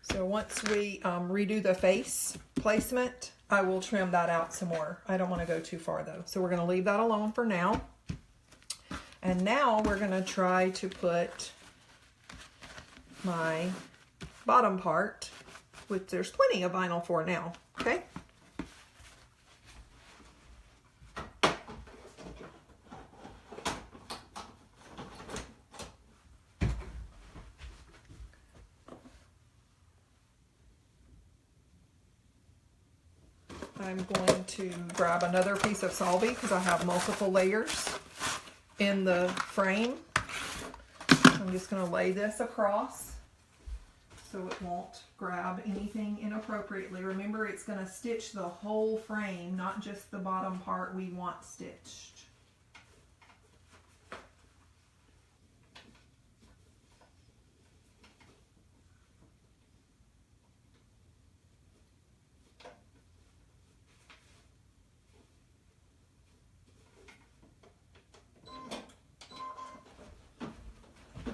So once we redo the face placement, I will trim that out some more. I don't want to go too far though. So we're going to leave that alone for now. And now we're going to try to put my bottom part, which there's plenty of vinyl for now, okay? I'm going to grab another piece of salvie because I have multiple layers in the frame. I'm just going to lay this across so it won't grab anything inappropriately. Remember, it's going to stitch the whole frame, not just the bottom part we want stitched.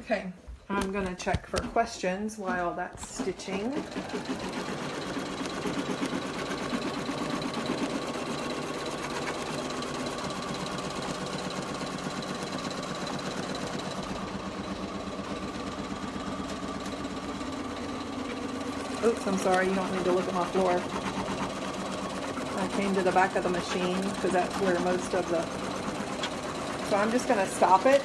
Okay, I'm going to check for questions while that's stitching. Oops, I'm sorry, you don't need to look at my floor. I came to the back of the machine because that's where most of the... So I'm just going to stop it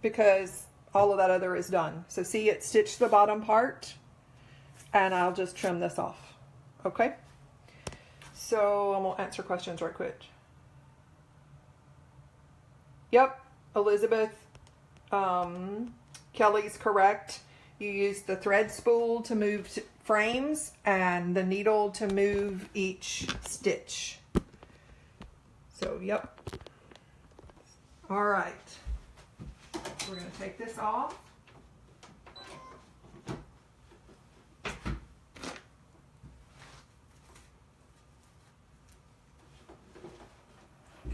because all of that other is done. So see, it stitched the bottom part, and I'll just trim this off. Okay? So I'm going to answer questions right quick. Yep, Elizabeth, Kelly's correct. You use the thread spool to move frames and the needle to move each stitch. So, yep. All right. We're going to take this off.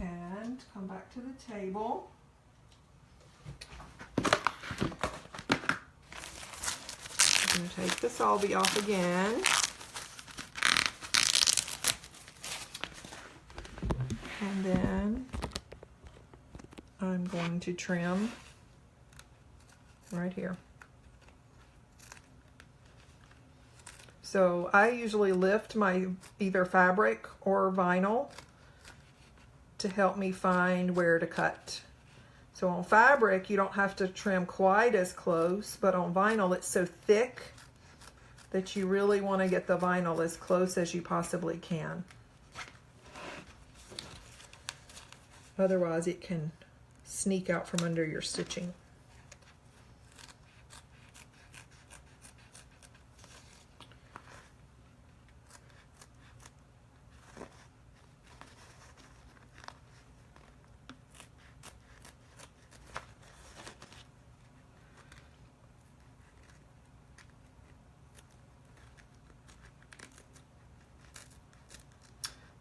And come back to the table. I'm going to take the Solby off again. And then I'm going to trim right here. So I usually lift my either fabric or vinyl to help me find where to cut. So on fabric, you don't have to trim quite as close, but on vinyl, it's so thick that you really want to get the vinyl as close as you possibly can. Otherwise, it can sneak out from under your stitching.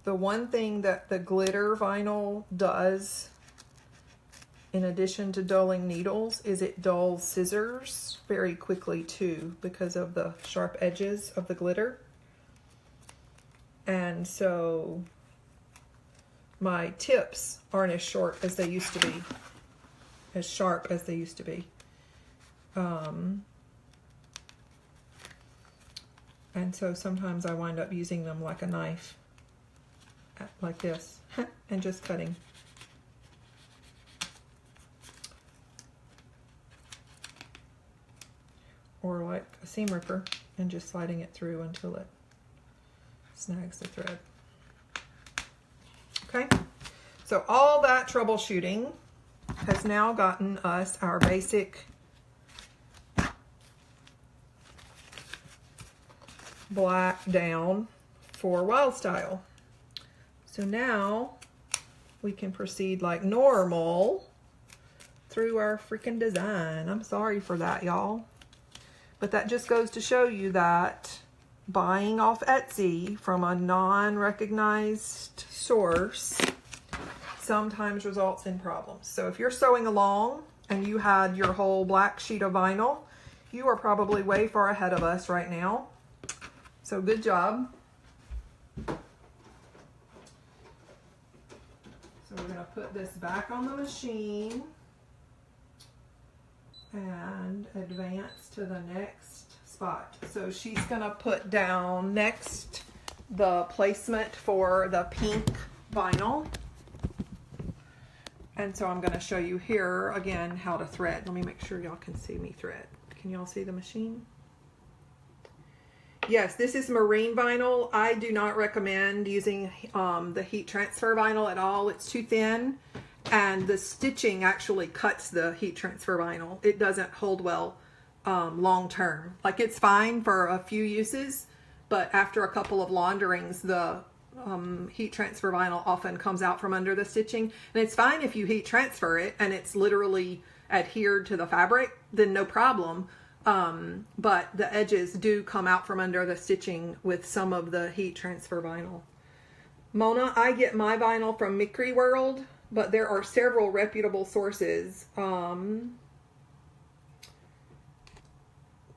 The one thing that the glitter vinyl does, in addition to dulling needles, is it dulls scissors very quickly too because of the sharp edges of the glitter. And so my tips aren't as short as they used to be, as sharp as they used to be. And so sometimes I wind up using them like a knife, like this, and just cutting. Or like a seam ripper and just sliding it through until it snags the thread. Okay, so all that troubleshooting has now gotten us our basic black down for Wild Style. So now we can proceed like normal through our freaking design. I'm sorry for that, y'all. But that just goes to show you that buying off Etsy from a non-recognized source sometimes results in problems. So if you're sewing along and you had your whole black sheet of vinyl, you are probably way far ahead of us right now. So good job. So we're going to put this back on the machine and advance to the next spot. So she's going to put down next the placement for the pink vinyl. And so I'm going to show you here again how to thread. Let me make sure y'all can see me thread. Can y'all see the machine? Yes, this is marine vinyl. I do not recommend using the heat transfer vinyl at all. It's too thin, and the stitching actually cuts the heat transfer vinyl. It doesn't hold well long term. Like, it's fine for a few uses, but after a couple of launderings, the heat transfer vinyl often comes out from under the stitching. And it's fine if you heat transfer it and it's literally adhered to the fabric, then no problem. But the edges do come out from under the stitching with some of the heat transfer vinyl. Mona, I get my vinyl from Micry World, but there are several reputable sources.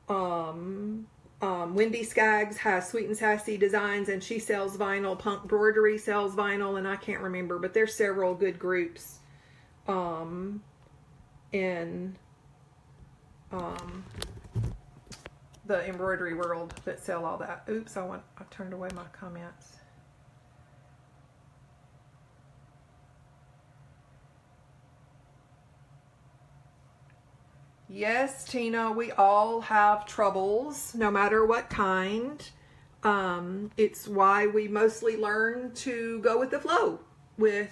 Wendy Skaggs has Sweet and Sassy Designs, and she sells vinyl. Punk Embroidery sells vinyl, and I can't remember, but there's several good groups in the embroidery world that sell all that. Oops, I turned away my comments. Yes, Tina, we all have troubles, no matter what kind. It's why we mostly learn to go with the flow with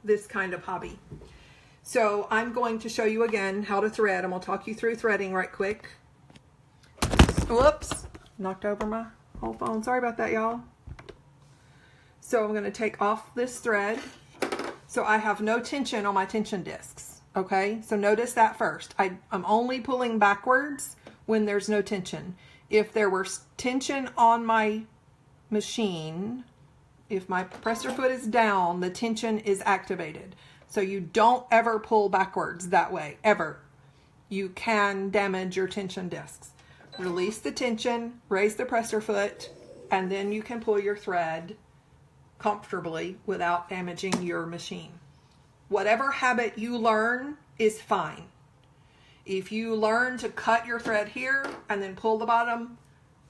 this kind of hobby. So I'm going to show you again how to thread. I'm going to talk you through threading right quick. Whoops, knocked over my whole phone. Sorry about that, y'all. So I'm going to take off this thread. So I have no tension on my tension discs. Okay, so notice that first. I'm only pulling backwards when there's no tension. If there were tension on my machine, if my presser foot is down, the tension is activated. So you don't ever pull backwards that way, ever. You can damage your tension discs. Release the tension, raise the presser foot, and then you can pull your thread comfortably without damaging your machine. Whatever habit you learn is fine. If you learn to cut your thread here and then pull the bottom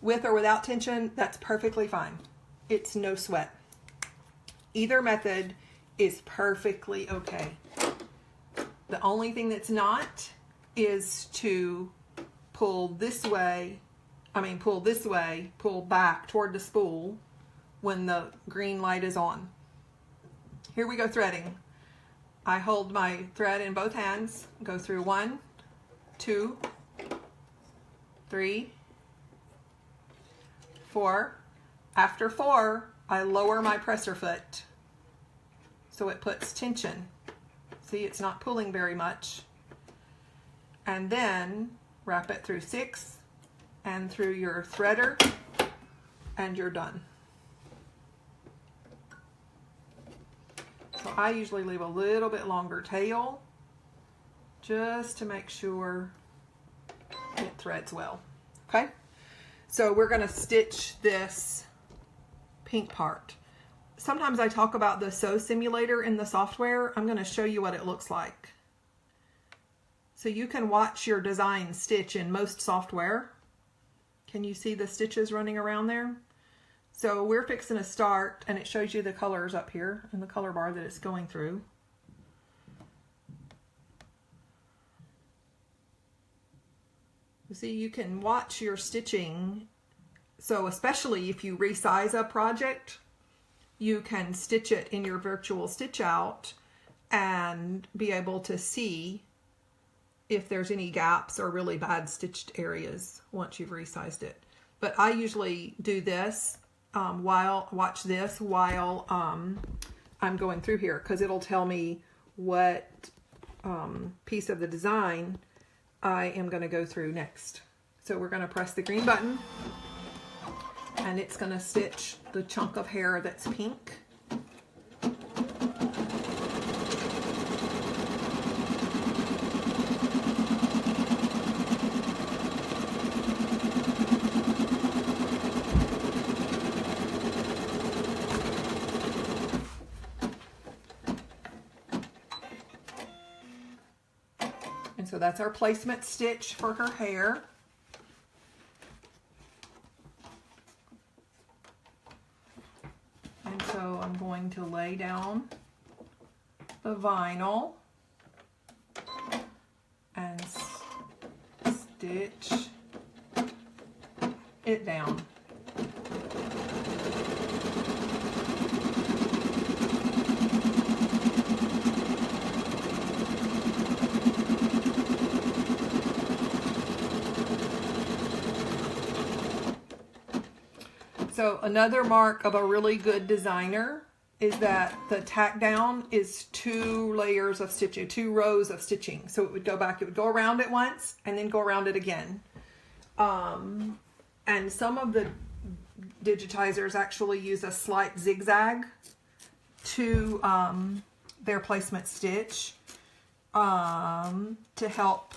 with or without tension, that's perfectly fine. It's no sweat. Either method is perfectly okay. The only thing that's not is to pull this way, pull back toward the spool when the green light is on. Here we go threading. I hold my thread in both hands, go through 1, 2, 3, 4. After 4, I lower my presser foot so it puts tension. See, it's not pulling very much. And then wrap it through 6 and through your threader, and you're done. So I usually leave a little bit longer tail just to make sure it threads well. Okay, so we're going to stitch this pink part. Sometimes I talk about the sew simulator in the software. I'm going to show you what it looks like. So you can watch your design stitch in most software. Can you see the stitches running around there? So we're fixing to start, and it shows you the colors up here in the color bar that it's going through. You see, you can watch your stitching. So especially if you resize a project, you can stitch it in your virtual stitch out and be able to see if there's any gaps or really bad stitched areas once you've resized it. But I usually do this watch this while I'm going through here, because it'll tell me what piece of the design I am going to go through next. So we're going to press the green button, and it's going to stitch the chunk of hair that's pink. So that's our placement stitch for her hair. And so I'm going to lay down the vinyl and stitch it down. So another mark of a really good designer is that the tack down is 2 layers of stitching, 2 rows of stitching. So it would go back, it would go around it once and then go around it again. And some of the digitizers actually use a slight zigzag to their placement stitch to help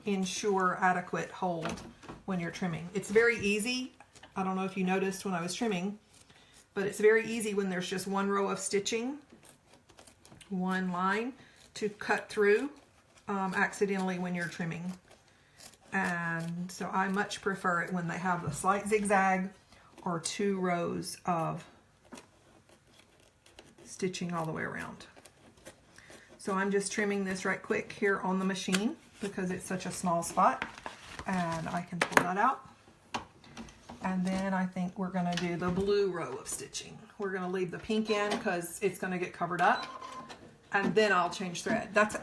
ensure adequate hold when you're trimming. It's very easy. I don't know if you noticed when I was trimming, but it's very easy when there's just one row of stitching, one line, to cut through accidentally when you're trimming. And so I much prefer it when they have a slight zigzag or 2 rows of stitching all the way around. So I'm just trimming this right quick here on the machine because it's such a small spot, and I can pull that out. And then I think we're going to do the blue row of stitching. We're going to leave the pink in because it's going to get covered up, and then I'll change thread. That's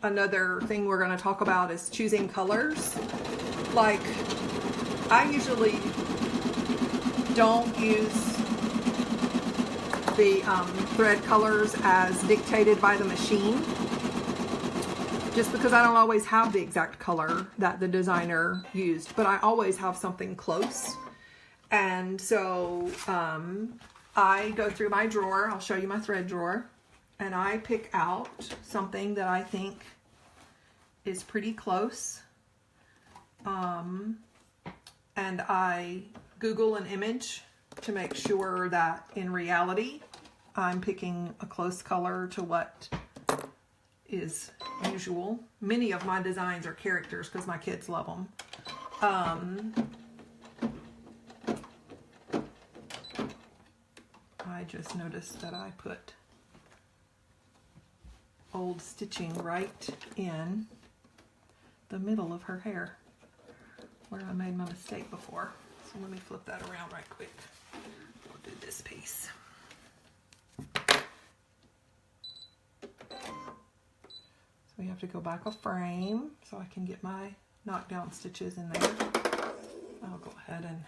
another thing we're going to talk about, is choosing colors. Like, I usually don't use the thread colors as dictated by the machine, just because I don't always have the exact color that the designer used, but I always have something close. And so I go through my drawer, I'll show you my thread drawer, and I pick out something that I think is pretty close. And I Google an image to make sure that in reality I'm picking a close color to what is usual. Many of my designs are characters because my kids love them. I just noticed that I put old stitching right in the middle of her hair where I made my mistake before. So let me flip that around right quick. We'll do this piece. So we have to go back a frame so I can get my knockdown stitches in there. I'll go ahead and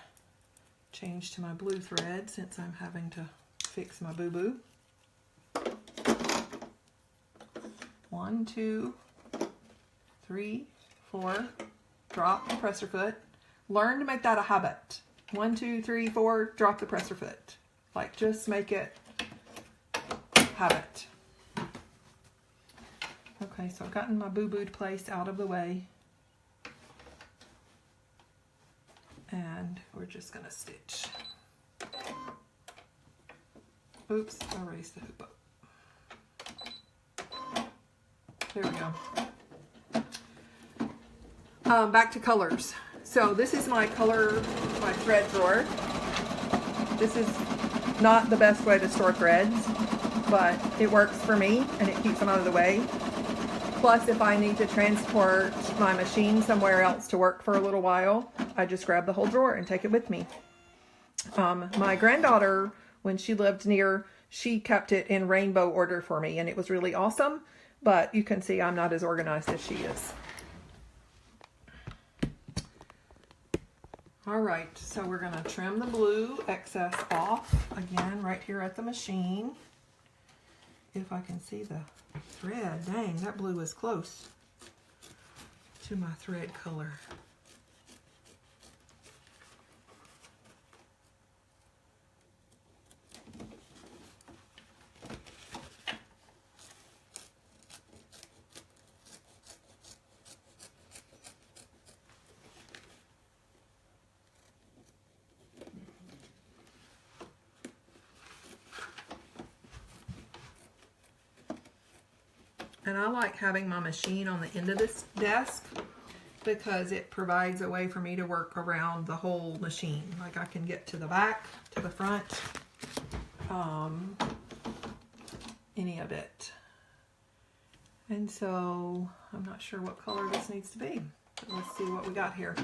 change to my blue thread since I'm having to fix my boo-boo. 1, 2, 3, 4, drop the presser foot. Learn to make that a habit. 1, 2, 3, 4, drop the presser foot. Like, just make it habit. Okay, so I've gotten my boo-booed place out of the way. And we're just gonna stitch. Oops, I raised the hoop up. There we go. Back to colors. So this is my thread drawer. This is not the best way to store threads, but it works for me and it keeps them out of the way. Plus, if I need to transport my machine somewhere else to work for a little while, I just grab the whole drawer and take it with me. My granddaughter, when she lived near, she kept it in rainbow order for me, and it was really awesome, but you can see I'm not as organized as she is. All right, so we're gonna trim the blue excess off, again, right here at the machine. If I can see the thread, dang, that blue is close to my thread color. And I like having my machine on the end of this desk because it provides a way for me to work around the whole machine. Like, I can get to the back, to the front, any of it. And so I'm not sure what color this needs to be. But let's see what we got here.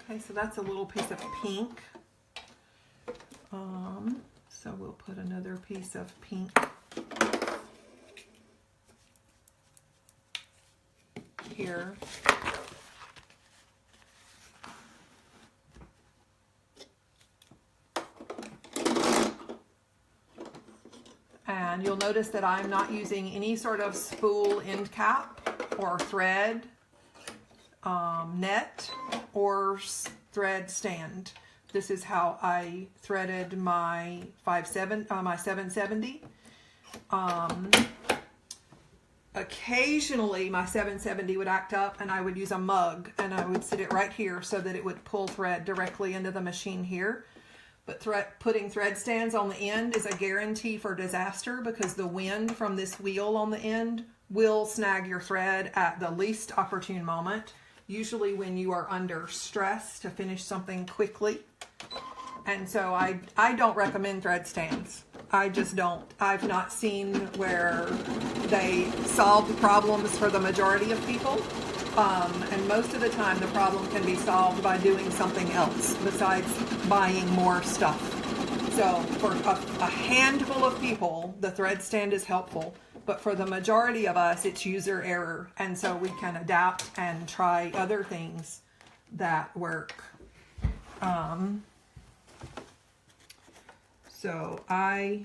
Okay, so that's a little piece of pink. So we'll put another piece of pink here. And And you'll notice that I'm not using any sort of spool end cap or thread, net, or thread stand. This is how I threaded my 770. Occasionally my 770 would act up and I would use a mug and I would sit it right here so that it would pull thread directly into the machine here. But putting thread stands on the end is a guarantee for disaster, because the wind from this wheel on the end will snag your thread at the least opportune moment, usually when you are under stress to finish something quickly. And so I don't recommend thread stands. I just don't. I've not seen where they solve the problems for the majority of people. And most of the time the problem can be solved by doing something else besides buying more stuff. So for a handful of people, the thread stand is helpful. But for the majority of us, it's user error. And so we can adapt and try other things that work. So I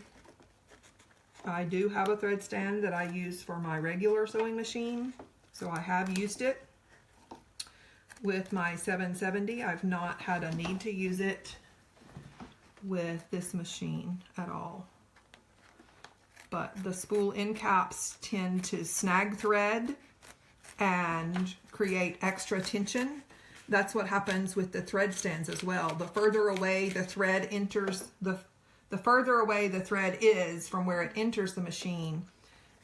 do have a thread stand that I use for my regular sewing machine. So I have used it with my 770. I've not had a need to use it with this machine at all. But the spool end caps tend to snag thread and create extra tension. That's what happens with the thread stands as well. The further away the thread enters, the further away the thread is from where it enters the machine,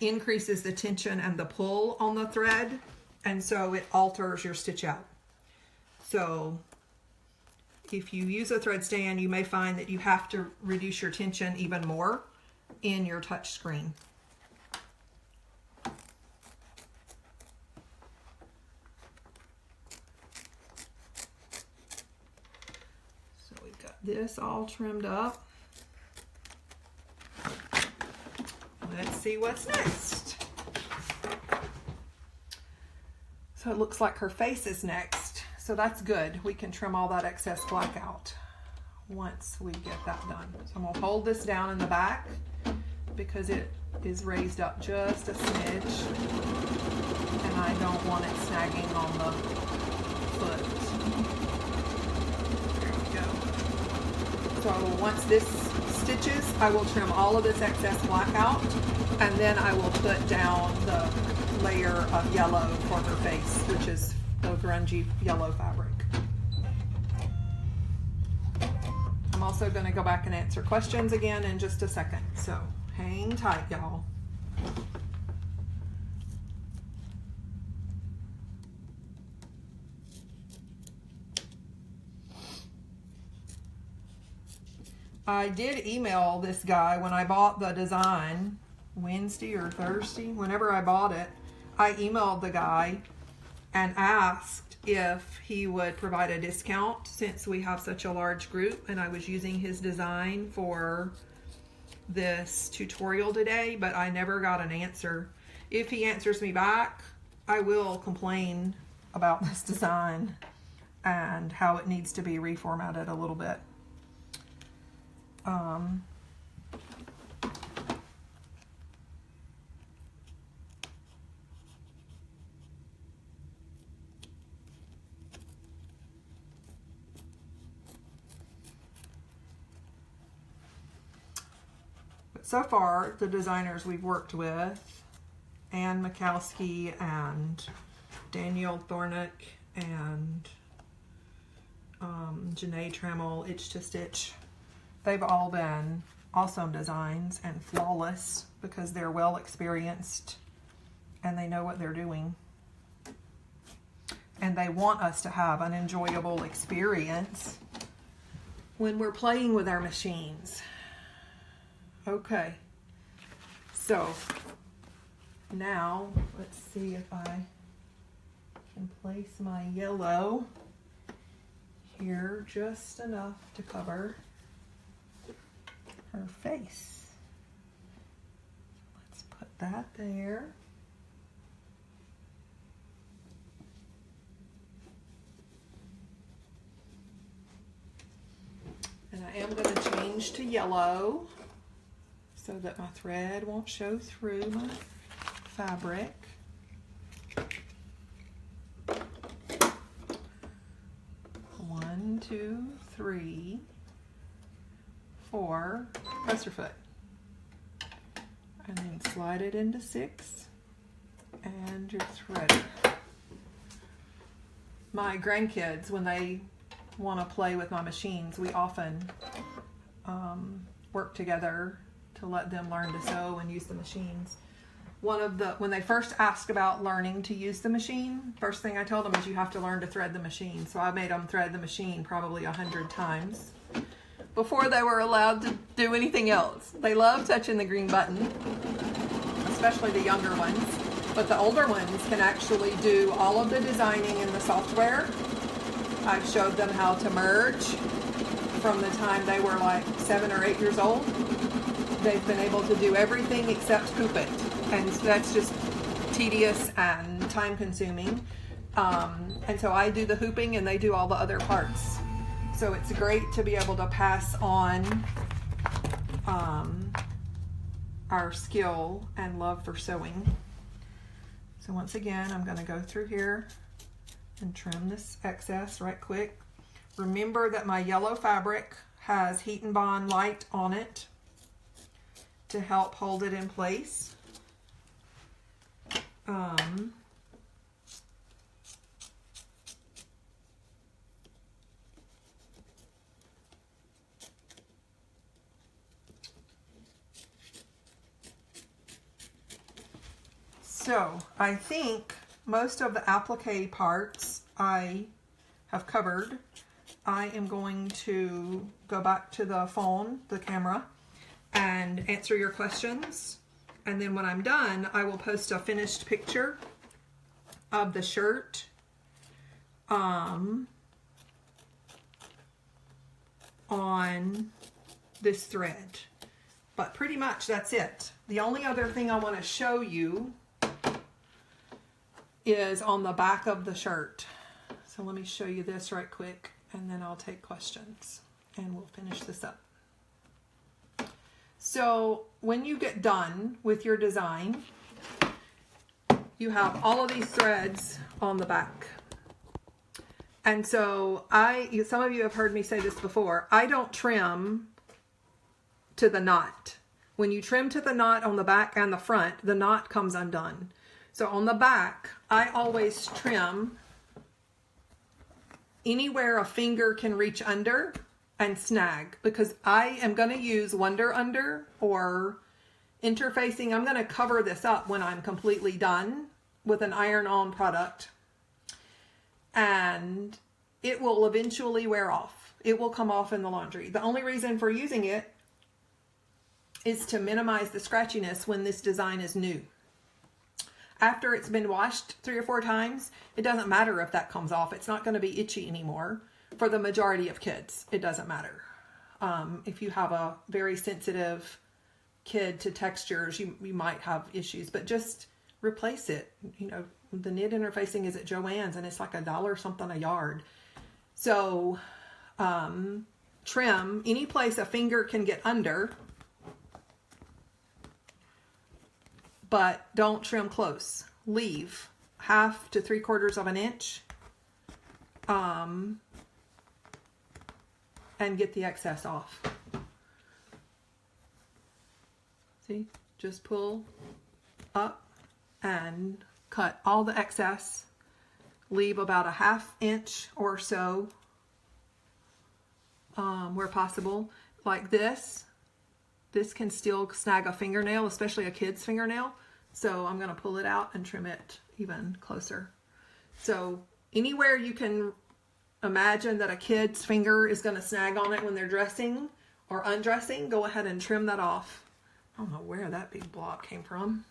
increases the tension and the pull on the thread, and so it alters your stitch out. So if you use a thread stand, you may find that you have to reduce your tension even more in your touch screen. So we've got this all trimmed up. Let's see what's next. So it looks like her face is next. So that's good. We can trim all that excess black out once we get that done. So I'm gonna hold this down in the back because it is raised up just a smidge and I don't want it snagging on the foot. There we go. So once this stitches, I will trim all of this excess black out, and then I will put down the layer of yellow for her face, which is the grungy yellow fabric. I'm also going to go back and answer questions again in just a second, so hang tight, y'all. I did email this guy when I bought the design, Wednesday or Thursday, whenever I bought it. I emailed the guy and asked if he would provide a discount since we have such a large group, and I was using his design for this tutorial today, but I never got an answer. If he answers me back, I will complain about this design and how it needs to be reformatted a little bit. But so far, the designers we've worked with, Ann Mikowski and Danielle Thornick and Janae Trammell, Itch to Stitch, they've all been awesome designs and flawless because they're well experienced and they know what they're doing. And they want us to have an enjoyable experience when we're playing with our machines. Okay, so now let's see if I can place my yellow here just enough to cover her face. Let's put that there. And I am going to change to yellow. so that my thread won't show through my fabric. 1, 2, 3, 4, press your foot. And then slide it into 6 and your thread. My grandkids, when they want to play with my machines, we often work together to let them learn to sew and use the machines. When they first ask about learning to use the machine, first thing I tell them is you have to learn to thread the machine. So I made them thread the machine probably 100 times before they were allowed to do anything else. They love touching the green button, especially the younger ones. But the older ones can actually do all of the designing in the software. I've showed them how to merge from the time they were like 7 or 8 years old. They've been able to do everything except hoop it. And so that's just tedious and time consuming. And so I do the hooping and they do all the other parts. So it's great to be able to pass on our skill and love for sewing. So once again, I'm going to go through here and trim this excess right quick. Remember that my yellow fabric has Heat and Bond light on it to help hold it in place. So I think most of the applique parts I have covered. I am going to go back to the phone, the camera, and answer your questions. And then when I'm done, I will post a finished picture of the shirt on this thread. But pretty much that's it. The only other thing I want to show you is on the back of the shirt. So let me show you this right quick and then I'll take questions and we'll finish this up. So when you get done with your design, you have all of these threads on the back. And so some of you have heard me say this before, I don't trim to the knot. When you trim to the knot on the back and the front, the knot comes undone. So on the back, I always trim anywhere a finger can reach under and snag, because I am going to use Wonder Under or interfacing. I'm going to cover this up when I'm completely done with an iron-on product, and it will eventually wear off. It will come off in the laundry. The only reason for using it is to minimize the scratchiness when this design is new. After it's been washed 3 or 4 times, it doesn't matter if that comes off. It's not going to be itchy anymore. For the majority of kids, it doesn't matter. If you have a very sensitive kid to textures, you might have issues, but just replace it. You know, the knit interfacing is at Joann's and it's like $1 something a yard. So trim any place a finger can get under, but don't trim close. Leave 1/2 to 3/4 of an inch and get the excess off. See, just pull up and cut all the excess. Leave about 1/2 inch or so where possible. Like this can still snag a fingernail, especially a kid's fingernail. So I'm going to pull it out and trim it even closer. So anywhere you can imagine that a kid's finger is going to snag on it when they're dressing or undressing, go ahead and trim that off. I don't know where that big blob came from.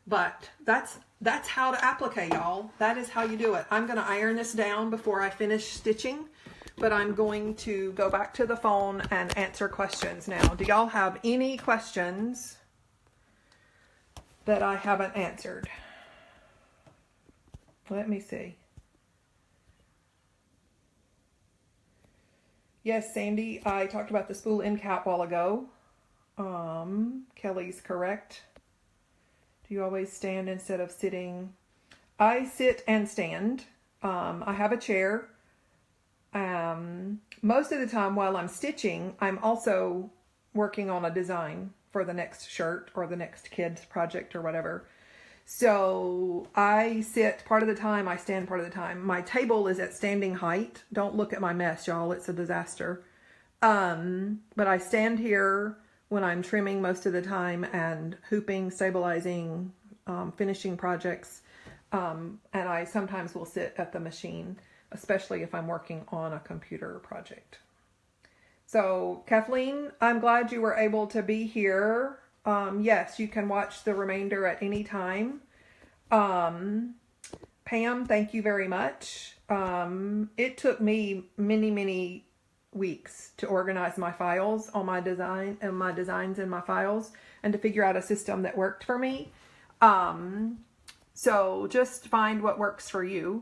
But that's how to applique, y'all. That is how you do it. I'm going to iron this down before I finish stitching, but I'm going to go back to the phone and answer questions now. Do y'all have any questions that I haven't answered? Let me see. Yes, Sandy, I talked about the spool end cap a while ago. Kelly's correct. Do you always stand instead of sitting? I sit and stand. I have a chair. Most of the time while I'm stitching, I'm also working on a design for the next shirt or the next kid's project or whatever. So I sit part of the time, I stand part of the time. My table is at standing height. Don't look at my mess, y'all. It's a disaster. But I stand here when I'm trimming most of the time and hooping, stabilizing, finishing projects. And I sometimes will sit at the machine, especially if I'm working on a computer project. So Kathleen, I'm glad you were able to be here. Yes, you can watch the remainder at any time. Pam, thank you very much. It took me many weeks to organize my files on my design and my designs in my files and to figure out a system that worked for me. So just find what works for you.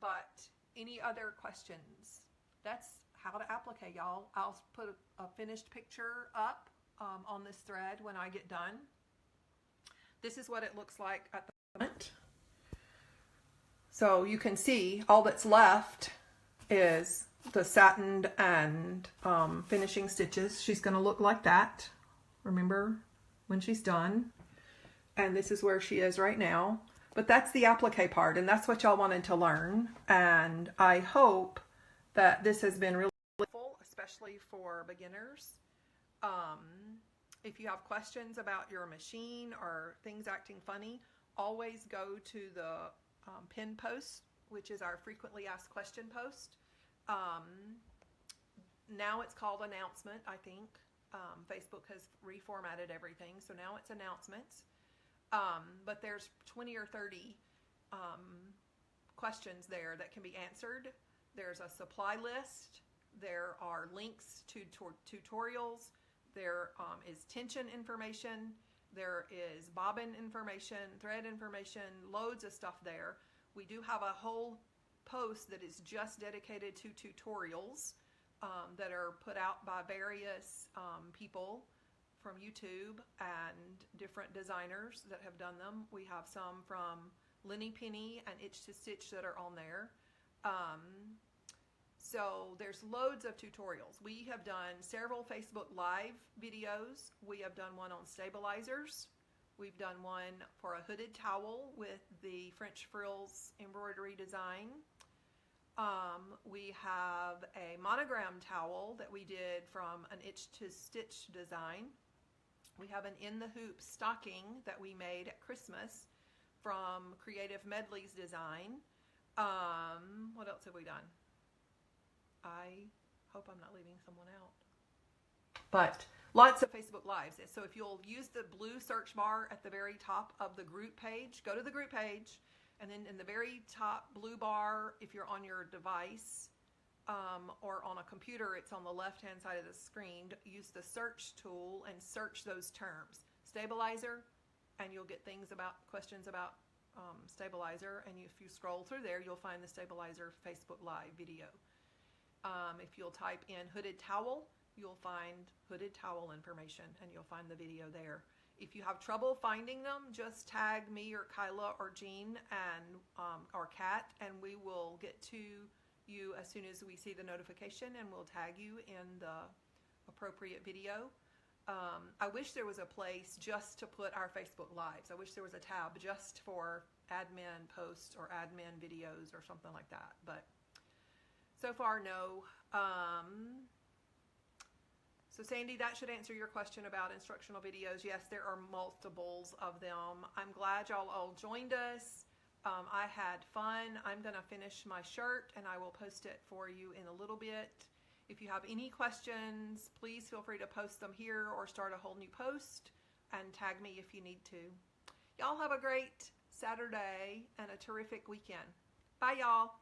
But any other questions? That's how to applique, y'all. I'll put a finished picture up on this thread when I get done. This is what it looks like at the moment. So you can see all that's left is the satined and finishing stitches. She's going to look like that, remember, when she's done. And this is where she is right now. But that's the applique part, and that's what y'all wanted to learn. And I hope that this has been really helpful, especially for beginners. If you have questions about your machine or things acting funny, always go to the pinned post, which is our frequently asked question post. Now it's called announcement, I think. Facebook has reformatted everything, so now it's announcements. But there's 20 or 30 questions there that can be answered. There's a supply list. There are links to tutorials. There is tension information. There is bobbin information, thread information, loads of stuff there. We do have a whole post that is just dedicated to tutorials that are put out by various people from YouTube and different designers that have done them. We have some from Lenny Penny and Itch to Stitch that are on there. So there's loads of tutorials. We have done several Facebook Live videos. We have done one on stabilizers. We've done one for a hooded towel with the French frills embroidery design. We have a monogram towel that we did from an Itch to Stitch design. We have an In the Hoop stocking that we made at Christmas from Creative Medley's design. What else have we done? I hope I'm not leaving someone out. But lots of Facebook Lives. So if you'll use the blue search bar at the very top of the group page, go to the group page, and then in the very top blue bar, if you're on your device or on a computer, it's on the left-hand side of the screen. Use the search tool and search those terms. Stabilizer, and you'll get questions about stabilizer. And if you scroll through there, you'll find the stabilizer Facebook Live video. If you'll type in hooded towel, you'll find hooded towel information, and you'll find the video there. If you have trouble finding them, just tag me or Kyla or Jean and or Kat, and we will get to you as soon as we see the notification, and we'll tag you in the appropriate video. I wish there was a place just to put our Facebook Lives. I wish there was a tab just for admin posts or admin videos or something like that, but so far, no. So Sandy, that should answer your question about instructional videos. Yes, there are multiples of them. I'm glad y'all all joined us. I had fun. I'm going to finish my shirt and I will post it for you in a little bit. If you have any questions, please feel free to post them here or start a whole new post and tag me if you need to. Y'all have a great Saturday and a terrific weekend. Bye, y'all.